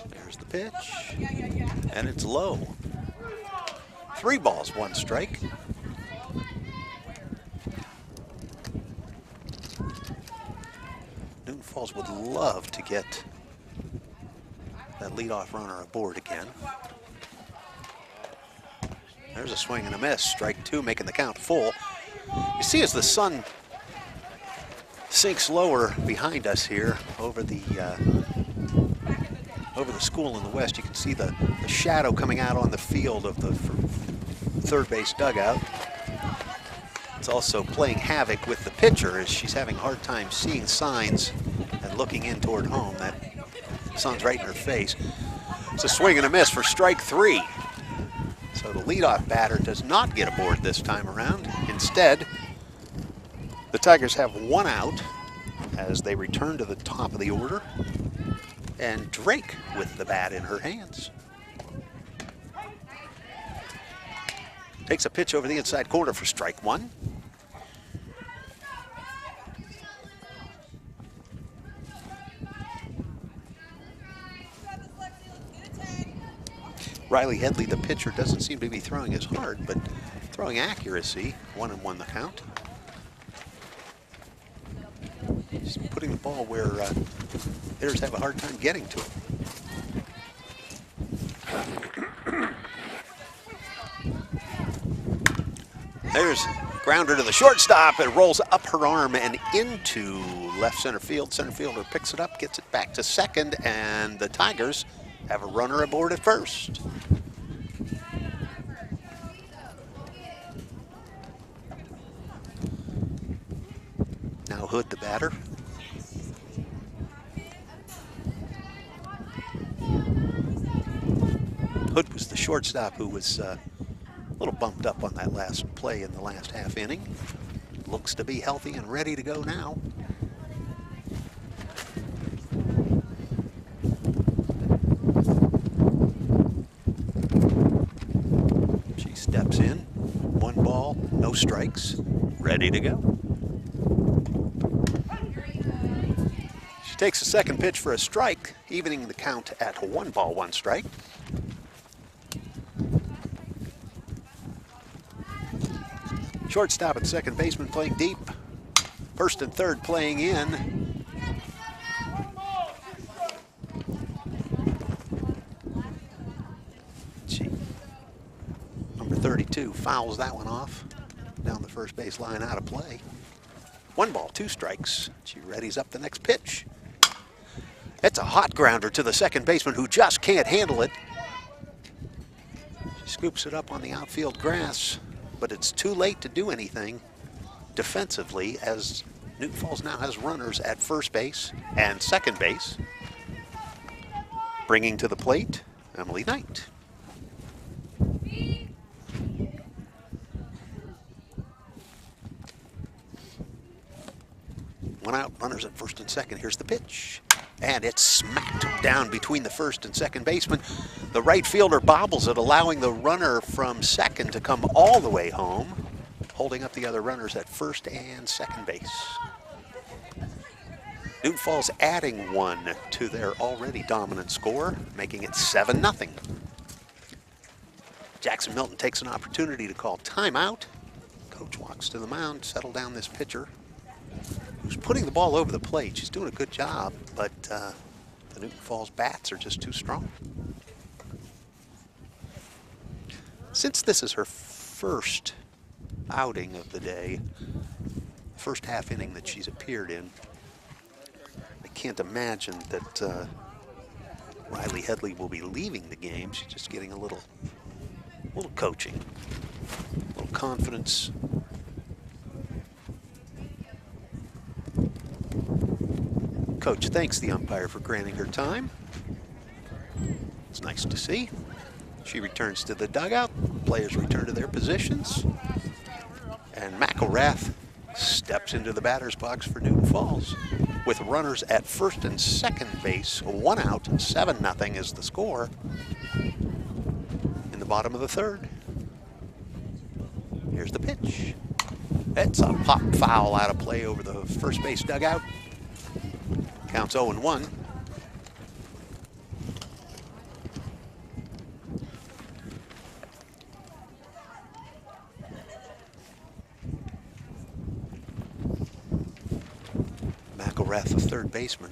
S1: There's the pitch, and it's low. 3 balls, 1 strike. Newton Falls would love to get that leadoff runner aboard again. There's a swing and a miss. Strike 2, making the count full. You see, as the sun sinks lower behind us here over the school in the west, you can see the shadow coming out on the field of the third base dugout. It's also playing havoc with the pitcher as she's having a hard time seeing signs and looking in toward home. That sun's right in her face. It's a swing and a miss for strike 3. So the leadoff batter does not get aboard this time around. Instead, the Tigers have 1 out as they return to the top of the order. And Drake with the bat in her hands. Takes a pitch over the inside corner for strike 1. Riley Headley, the pitcher, doesn't seem to be throwing as hard, but throwing accuracy. 1-1 the count. He's putting the ball where hitters have a hard time getting to it. There's grounder to the shortstop. It rolls up her arm and into left center field. Center fielder picks it up, gets it back to second, and the Tigers have a runner aboard at first. Now Hood, the batter. Hood was the shortstop who was a little bumped up on that last play in the last half inning. Looks to be healthy and ready to go now. She steps in. 1 ball, no strikes, ready to go. She takes a second pitch for a strike, evening the count at 1 ball, 1 strike. Shortstop and second baseman playing deep. First and third playing in. Number 32 fouls that one off. Down the first base line, out of play. 1 ball, 2 strikes. She readies up the next pitch. It's a hot grounder to the second baseman who just can't handle it. She scoops it up on the outfield grass, but it's too late to do anything defensively as Newton Falls now has runners at first base and second base. Bringing to the plate, Emily Knight. One out, runners at first and second. Here's the pitch. And it's smacked down between the first and second baseman. The right fielder bobbles it, allowing the runner from second to come all the way home, holding up the other runners at first and second base. Newton Falls adding 1 to their already dominant score, making it 7-0. Jackson Milton takes an opportunity to call timeout Coach walks to the mound, settle down this pitcher who's putting the ball over the plate. She's doing a good job, but the Newton Falls bats are just too strong. Since this is her first outing of the day, first half inning that she's appeared in, I can't imagine that Riley Headley will be leaving the game. She's just getting a little coaching, a little confidence. Coach thanks the umpire for granting her time. It's nice to see. She returns to the dugout. Players return to their positions. And McElrath steps into the batter's box for Newton Falls. With runners at first and second base, 1 out, 7-0 is the score in the bottom of the third. Here's the pitch. It's a pop foul out of play over the first base dugout. Counts 0-1. McElrath, the third baseman,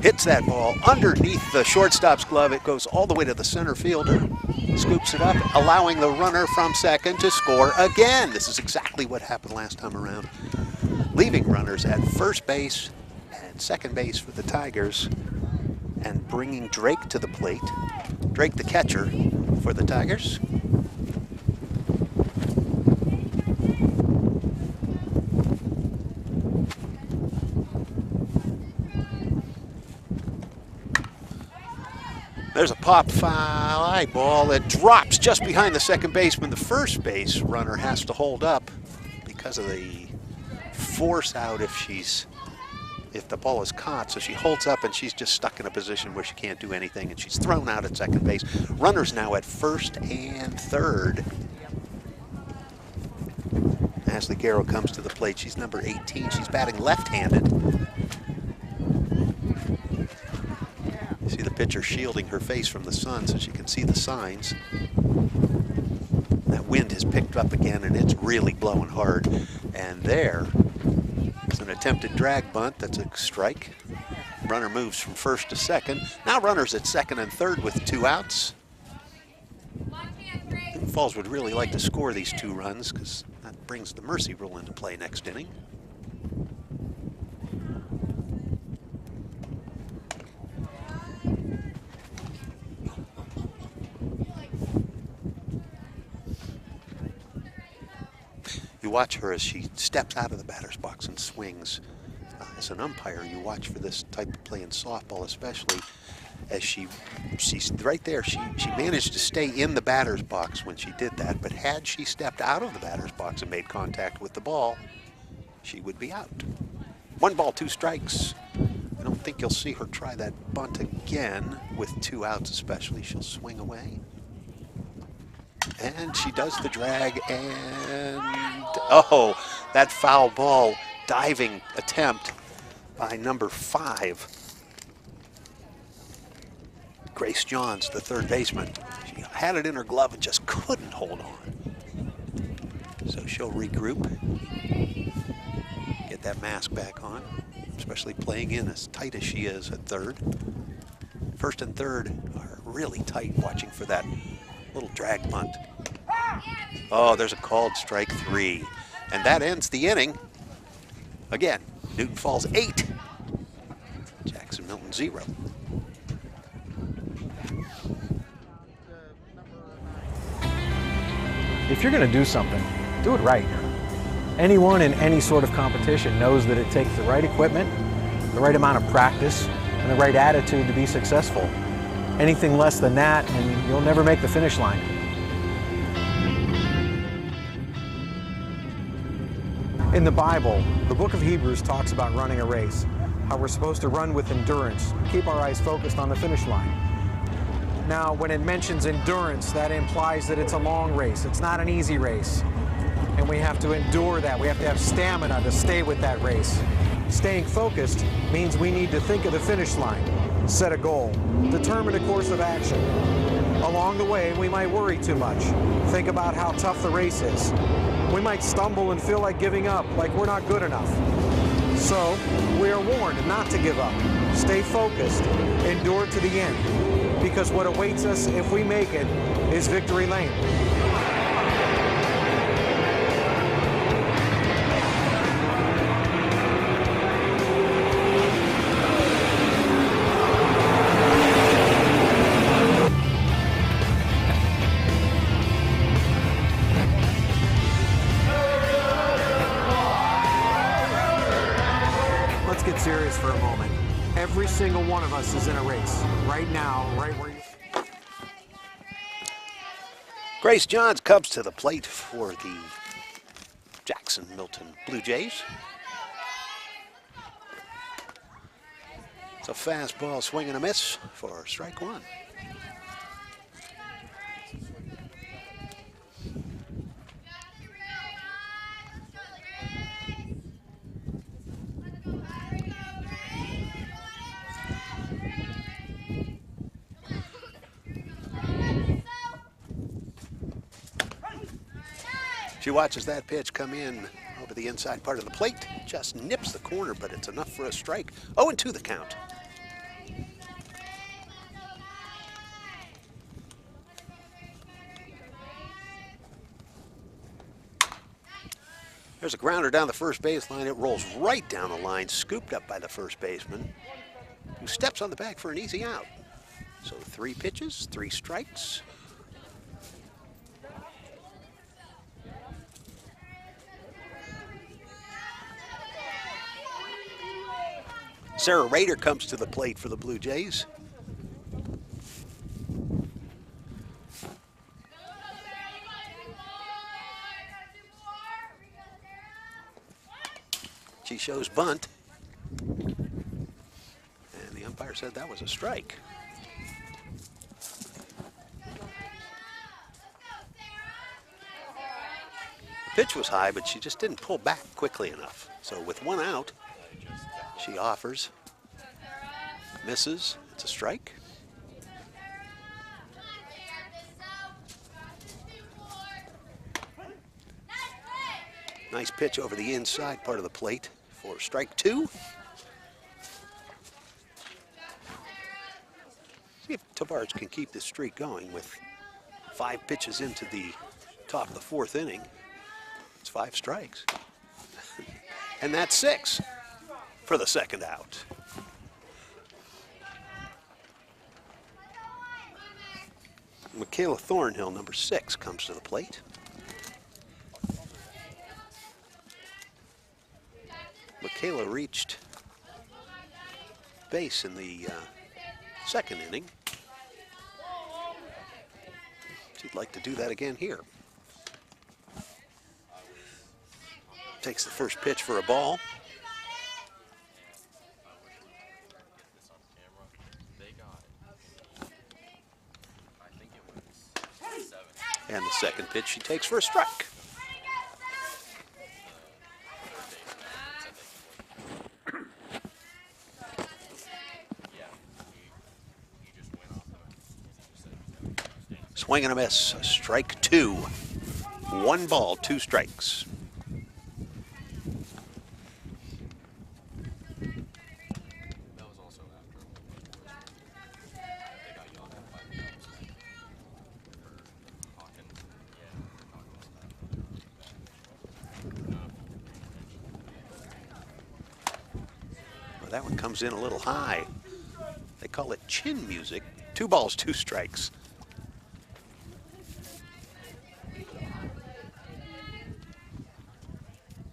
S1: hits that ball underneath the shortstop's glove. It goes all the way to the center fielder, scoops it up, allowing the runner from second to score again. This is exactly what happened last time around. Leaving runners at first base and second base for the Tigers and bringing Drake to the plate. Drake, the catcher for the Tigers. There's a pop fly ball. It drops just behind the second baseman. The first base runner has to hold up because of the force out if the ball is caught. So she holds up and she's just stuck in a position where she can't do anything, and she's thrown out at second base. Runners now at first and third. Ashley Garrow comes to the plate. She's number 18. She's batting left-handed. See the pitcher shielding her face from the sun so she can see the signs. That wind has picked up again and it's really blowing hard. And there is an attempted drag bunt. That's a strike. Runner moves from first to second. Now runners at second and third with 2 outs. Newton Falls would really like to score these 2 runs because that brings the mercy rule into play next inning. You watch her as she steps out of the batter's box and swings. As an umpire, you watch for this type of play in softball, especially as she's right there. She managed to stay in the batter's box when she did that, but had she stepped out of the batter's box and made contact with the ball, she would be out. 1 ball, 2 strikes. I don't think you'll see her try that bunt again with 2 outs especially. She'll swing away. And she does the drag, and oh, that foul ball diving attempt by number 5. Grace Johns, the third baseman. She had it in her glove and just couldn't hold on. So she'll regroup, get that mask back on, especially playing in as tight as she is at third. First and third are really tight, watching for that little drag bunt. Oh, there's a called strike 3. And that ends the inning. Again, Newton Falls 8, Jackson Milton 0.
S5: If you're going to do something, do it right. Anyone in any sort of competition knows that it takes the right equipment, the right amount of practice, and the right attitude to be successful. Anything less than that, and you'll never make the finish line. In the Bible, the book of Hebrews talks about running a race, how we're supposed to run with endurance, keep our eyes focused on the finish line. Now, when it mentions endurance, that implies that it's a long race. It's not an easy race. And we have to endure that. We have to have stamina to stay with that race. Staying focused means we need to think of the finish line, set a goal, determine a course of action. Along the way, we might worry too much, think about how tough the race is. We might stumble and feel like giving up, like we're not good enough. So, we are warned not to give up. Stay focused, endure to the end, because what awaits us if we make it is victory lane. Let's get serious for a moment. Every single one of us is in a race, right now, right where you...
S1: Grace Johns comes to the plate for the Jackson Milton Blue Jays. It's a fastball swing and a miss for strike one. She watches that pitch come in over the inside part of the plate. Just nips the corner, but it's enough for a strike. 0-2 the count. There's a grounder down the first baseline. It rolls right down the line, scooped up by the first baseman, who steps on the bag for an easy out. So 3 pitches, 3 strikes. Sarah Rader comes to the plate for the Blue Jays. She shows bunt. And the umpire said that was a strike. The pitch was high, but she just didn't pull back quickly enough. So with 1 out, she offers, misses, it's a strike. Nice pitch over the inside part of the plate for strike 2. See if Tavares can keep this streak going with 5 pitches into the top of the 4th inning. It's 5 strikes. And that's 6. For the second out. Michaela Thornhill, number 6, comes to the plate. Michaela reached base in the 2nd inning. She'd like to do that again here. Takes the first pitch for a ball. And the second pitch she takes for a strike. Swing and a miss, strike 2. 1 ball, 2 strikes. That one comes in a little high. They call it chin music. 2 balls, 2 strikes.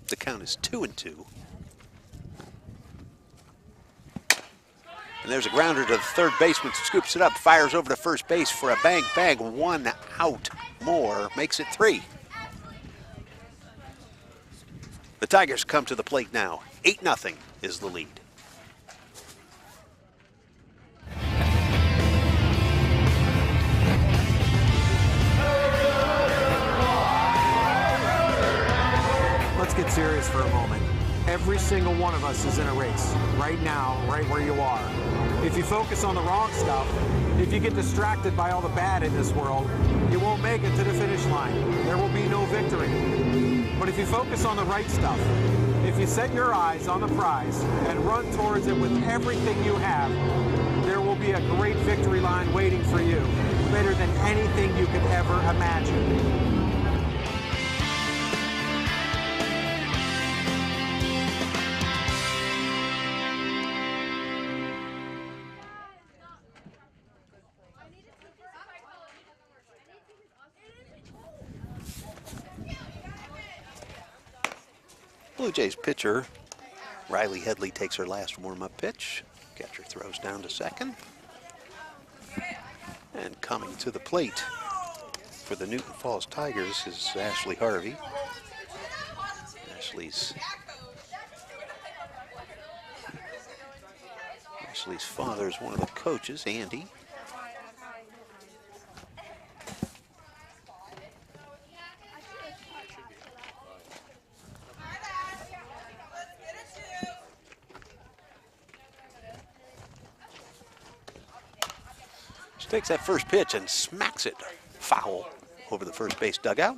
S1: The count is 2-2. And there's a grounder to the third baseman, scoops it up, fires over to first base for a bang, bang. 1 out more, makes it 3. The Tigers come to the plate now. 8-0 is the lead.
S5: Let's get serious for a moment. Every single one of us is in a race, right now, right where you are. If you focus on the wrong stuff, If you get distracted by all the bad in this world, you won't make it to the finish line. There will be no victory. But if you focus on the right stuff, if you set your eyes on the prize and run towards it with everything you have, there will be a great victory line waiting for you, better than anything you could ever imagine.
S1: Blue Jays pitcher Riley Headley takes her last warm-up pitch. Catcher throws down to second. And coming to the plate for the Newton Falls Tigers is Ashley Harvey. Ashley's father is one of the coaches, Andy. She takes that first pitch and smacks it foul over the first base dugout.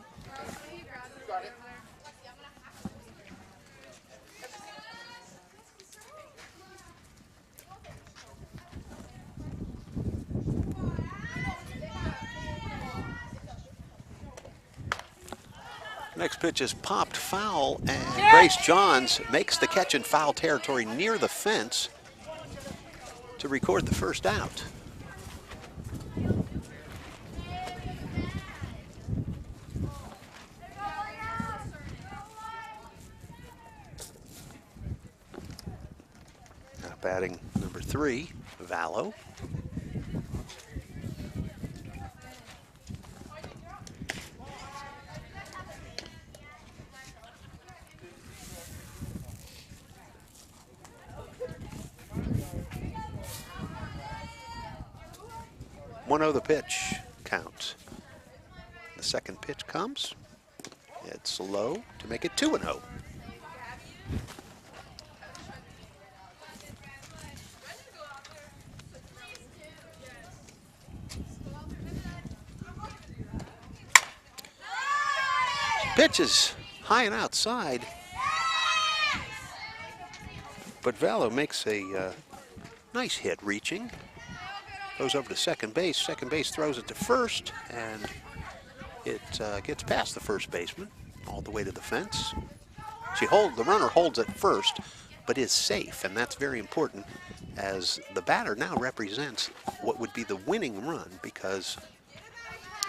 S1: Next pitch is popped foul, and Grace Johns makes the catch in foul territory near the fence to record the first out. Now batting number 3, Vallow. The pitch count. The second pitch comes. It's low to make it 2-0. Pitch is high and outside, but Vallow makes a nice hit reaching. Goes over to second base. Second base throws it to first, and it gets past the first baseman all the way to the fence. The runner holds at first, but is safe, and that's very important, as the batter now represents what would be the winning run, because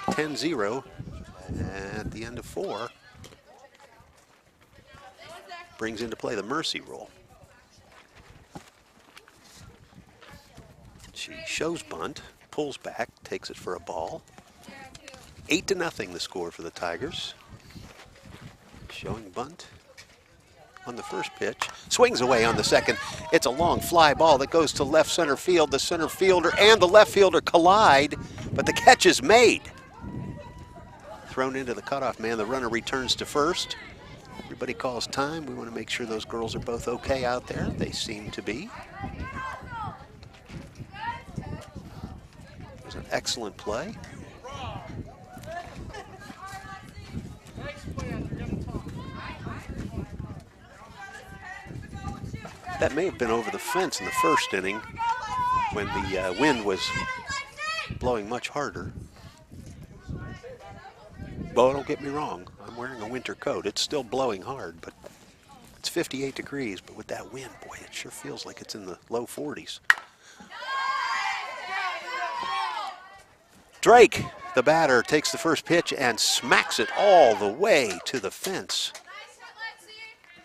S1: 10-0 at the end of 4 brings into play the mercy rule. She shows bunt, pulls back, takes it for a ball. 8-0 the score for the Tigers. Showing bunt on the first pitch. Swings away on the second. It's a long fly ball that goes to left center field. The center fielder and the left fielder collide, but the catch is made. Thrown into the cutoff man. The runner returns to first. Everybody calls time. We want to make sure those girls are both okay out there. They seem to be. An excellent play. That may have been over the fence in the first inning when the wind was blowing much harder. But don't get me wrong, I'm wearing a winter coat. It's still blowing hard, but it's 58 degrees. But with that wind, boy, it sure feels like it's in the low 40s. Drake, the batter, takes the first pitch and smacks it all the way to the fence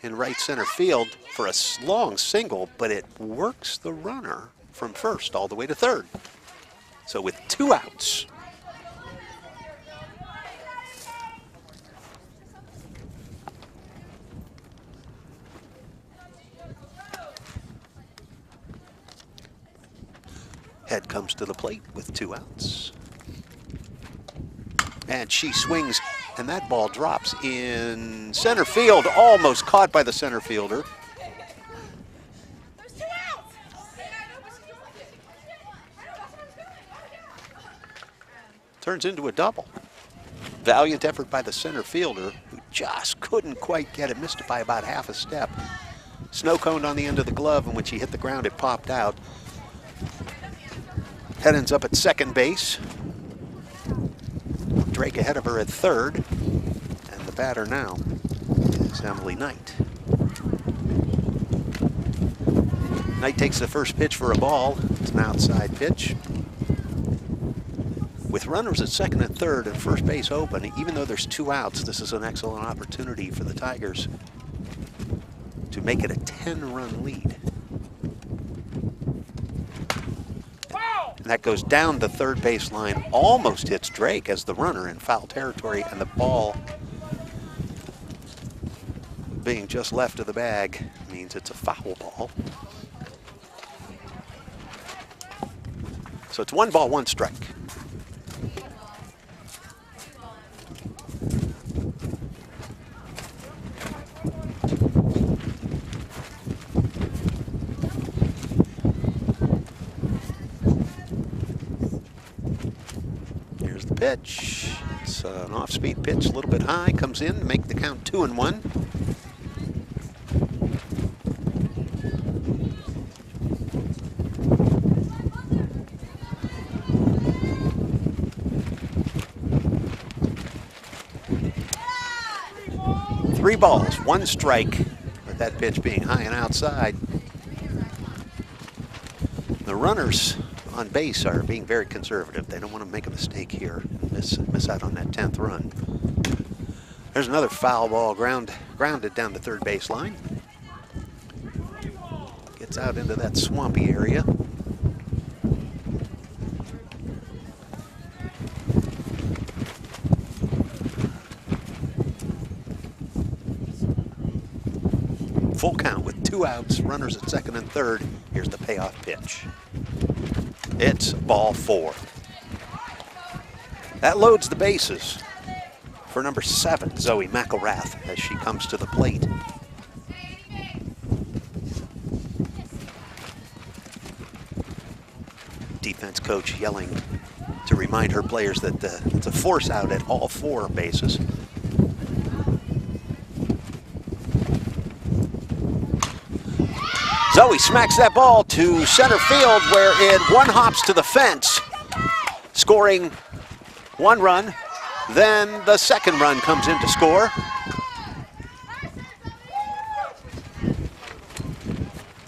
S1: in right center field for a long single, but it works the runner from first all the way to third. So with 2 outs, Head comes to the plate with 2 outs. And she swings, and that ball drops in center field, almost caught by the center fielder. turns into a double. Valiant effort by the center fielder, who just couldn't quite get it, missed it by about half a step. Snow coned on the end of the glove, and when she hit the ground, it popped out. Head ends up at second base. Drake ahead of her at third, and the batter now is Emily Knight. Knight takes the first pitch for a ball. It's an outside pitch. With runners at second and third and first base open, even though there's 2 outs, this is an excellent opportunity for the Tigers to make it a 10-run lead. And that goes down the third base line, almost hits Drake as the runner in foul territory, and the ball being just left of the bag means it's a foul ball. So it's 1 ball, 1 strike. Here's the pitch. It's an off-speed pitch, a little bit high, comes in to make the count 2-1. Three balls, 1 strike, with that pitch being high and outside. The runners on base are being very conservative. They don't want to make a mistake here and miss out on that 10th run. There's another foul ball grounded down the third base line. Gets out into that swampy area. Full count with 2 outs, runners at second and third. Here's the payoff pitch. It's ball 4. That loads the bases for number 7, Zoe McElrath, as she comes to the plate. Defense coach yelling to remind her players that it's a force out at all 4 bases. Zoe smacks that ball to center field, where it one-hops to the fence, scoring 1 run. Then the second run comes in to score.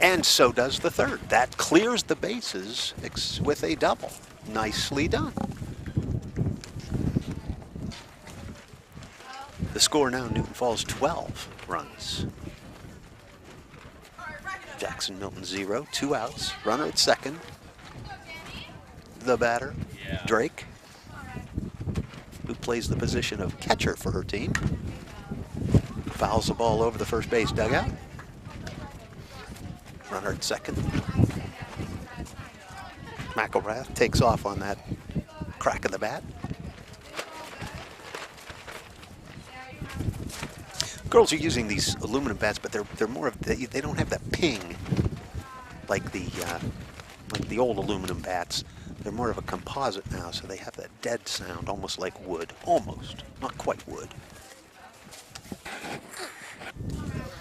S1: And so does the third. That clears the bases with a double. Nicely done. The score now, Newton Falls 12 runs. Jackson Milton 0, 2 outs, runner at second. The batter, Drake, who plays the position of catcher for her team. Fouls the ball over the first base dugout. Runner at second. McElrath takes off on that crack of the bat. Girls are using these aluminum bats, but they're more of they don't have that ping like the old aluminum bats. They're more of a composite now, so they have that dead sound, almost like wood. Almost, not quite wood.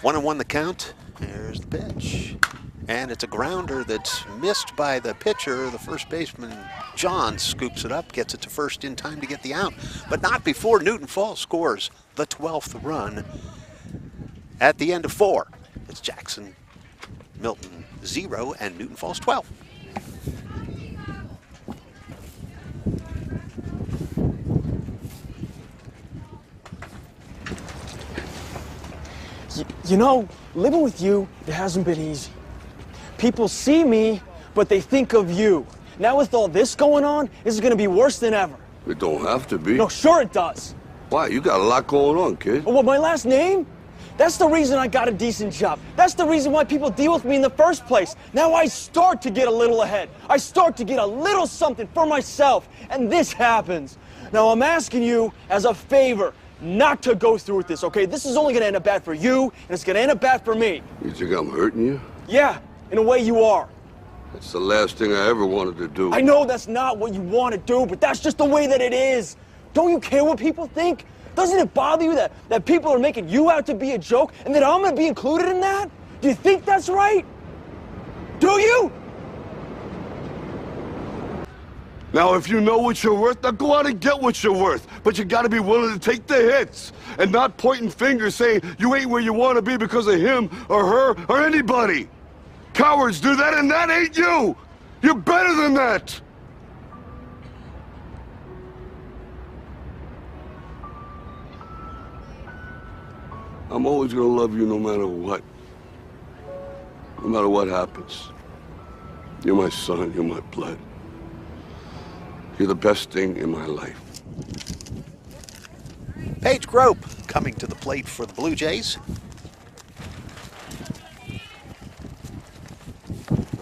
S1: 1-1 the count. There's the pitch, and it's a grounder that's missed by the pitcher. The first baseman John scoops it up, gets it to first in time to get the out, but not before Newton Falls scores the 12th run. At the end of 4, it's Jackson Milton 0 and Newton Falls 12.
S2: You know, living with you, it hasn't been easy. People see me, but they think of you. Now with all this going on, this is going to be worse than ever.
S6: It don't have to be.
S2: No, sure it does.
S6: Why? You got a lot going on, kid.
S2: Well, my last name? That's the reason I got a decent job. That's the reason why people deal with me in the first place. Now I start to get a little ahead. I start to get a little something for myself, and this happens. Now I'm asking you as a favor not to go through with this, okay? This is only gonna end up bad for you, and it's gonna end up bad for me.
S6: You think I'm hurting you?
S2: Yeah, in a way you are.
S6: That's the last thing I ever wanted to do.
S2: I know that's not what you want to do, but that's just the way that it is. Don't you care what people think? Doesn't it bother you that people are making you out to be a joke and that I'm going to be included in that? Do you think that's right? Do you?
S6: Now, if you know what you're worth, now go out and get what you're worth. But you gotta be willing to take the hits and not pointing fingers saying you ain't where you want to be because of him or her or anybody. Cowards do that, and that ain't you. You're better than that. I'm always gonna love you no matter what. No matter what happens. You're my son, you're my blood. You're the best thing in my life.
S7: Paige Grope coming to the plate for the Blue Jays.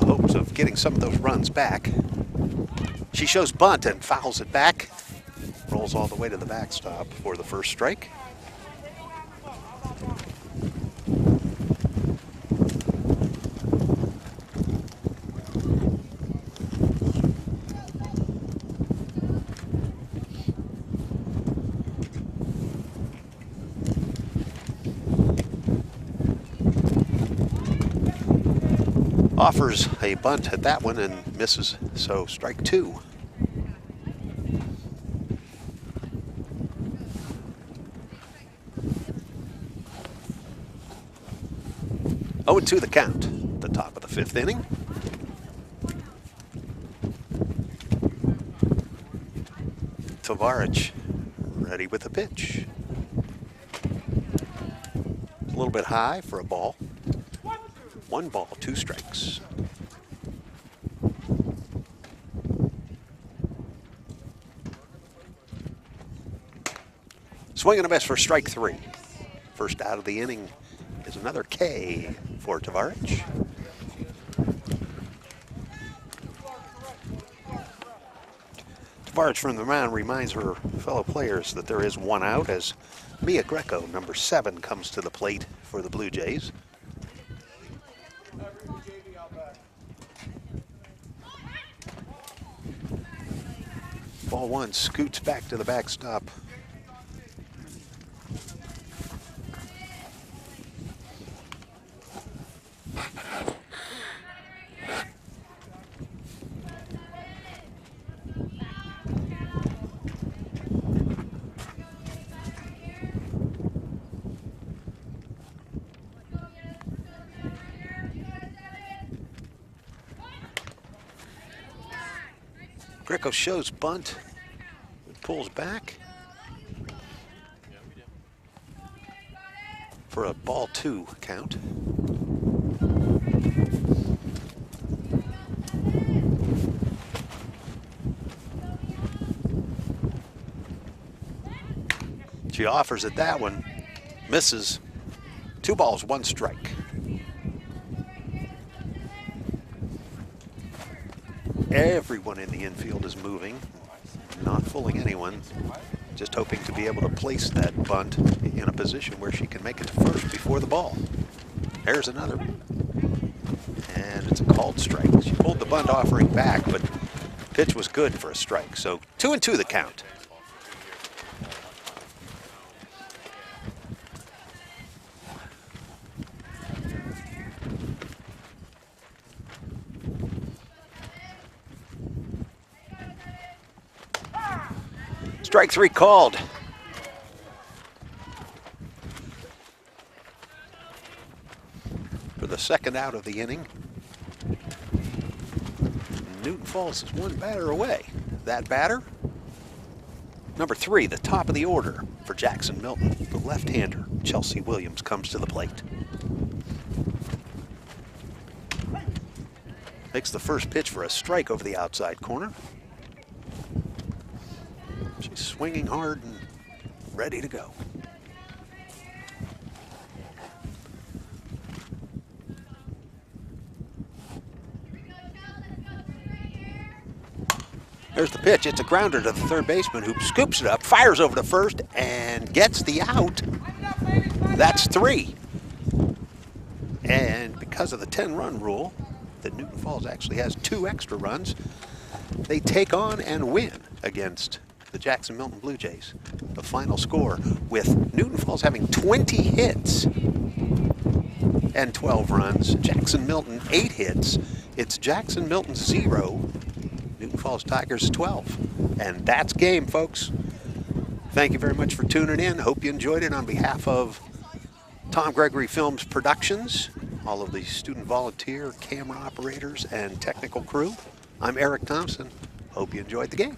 S7: In hopes of getting some of those runs back. She shows bunt and fouls it back. Rolls all the way to the backstop for the first strike. Offers a bunt at that one and misses, so strike two. Oh, 2 the count, the top of the 5th inning. Tavarich ready with the pitch. A little bit high for a ball. 1 ball, 2 strikes. Swing and a miss for strike 3. First out of the inning is another K for Tavarich. Tavarich from the mound reminds her fellow players that there is 1 out as Mia Greco, number 7, comes to the plate for the Blue Jays. Ball 1 scoots back to the backstop. Greco shows bunt, pulls back for a ball 2 count. She offers at that one, misses. 2 balls, 1 strike. Everyone in the infield is moving, not fooling anyone, just hoping to be able to place that bunt in a position where she can make it to first before the ball. There's another, and it's a called strike. She pulled the bunt offering back, but pitch was good for a strike. So 2-2 the count. Strike 3 called. For the second out of the inning. Newton Falls is 1 batter away. That batter, number 3, the top of the order for Jackson Milton. The left-hander, Chelsea Williams, comes to the plate. Makes the first pitch for a strike over the outside corner. She's swinging hard and ready to go. There's the pitch. It's a grounder to the third baseman who scoops it up, fires over to first, and gets the out. That's 3. And because of the 10-run rule, that Newton Falls actually has 2 extra runs. They take on and win against the Jackson Milton Blue Jays. The final score with Newton Falls having 20 hits and 12 runs. Jackson Milton 8 hits. It's Jackson Milton 0, Newton Falls Tigers 12. And that's game, folks. Thank you very much for tuning in. Hope you enjoyed it. On behalf of Tom Gregory Films Productions, all of the student volunteer, camera operators, and technical crew, I'm Eric Thompson. Hope you enjoyed the game.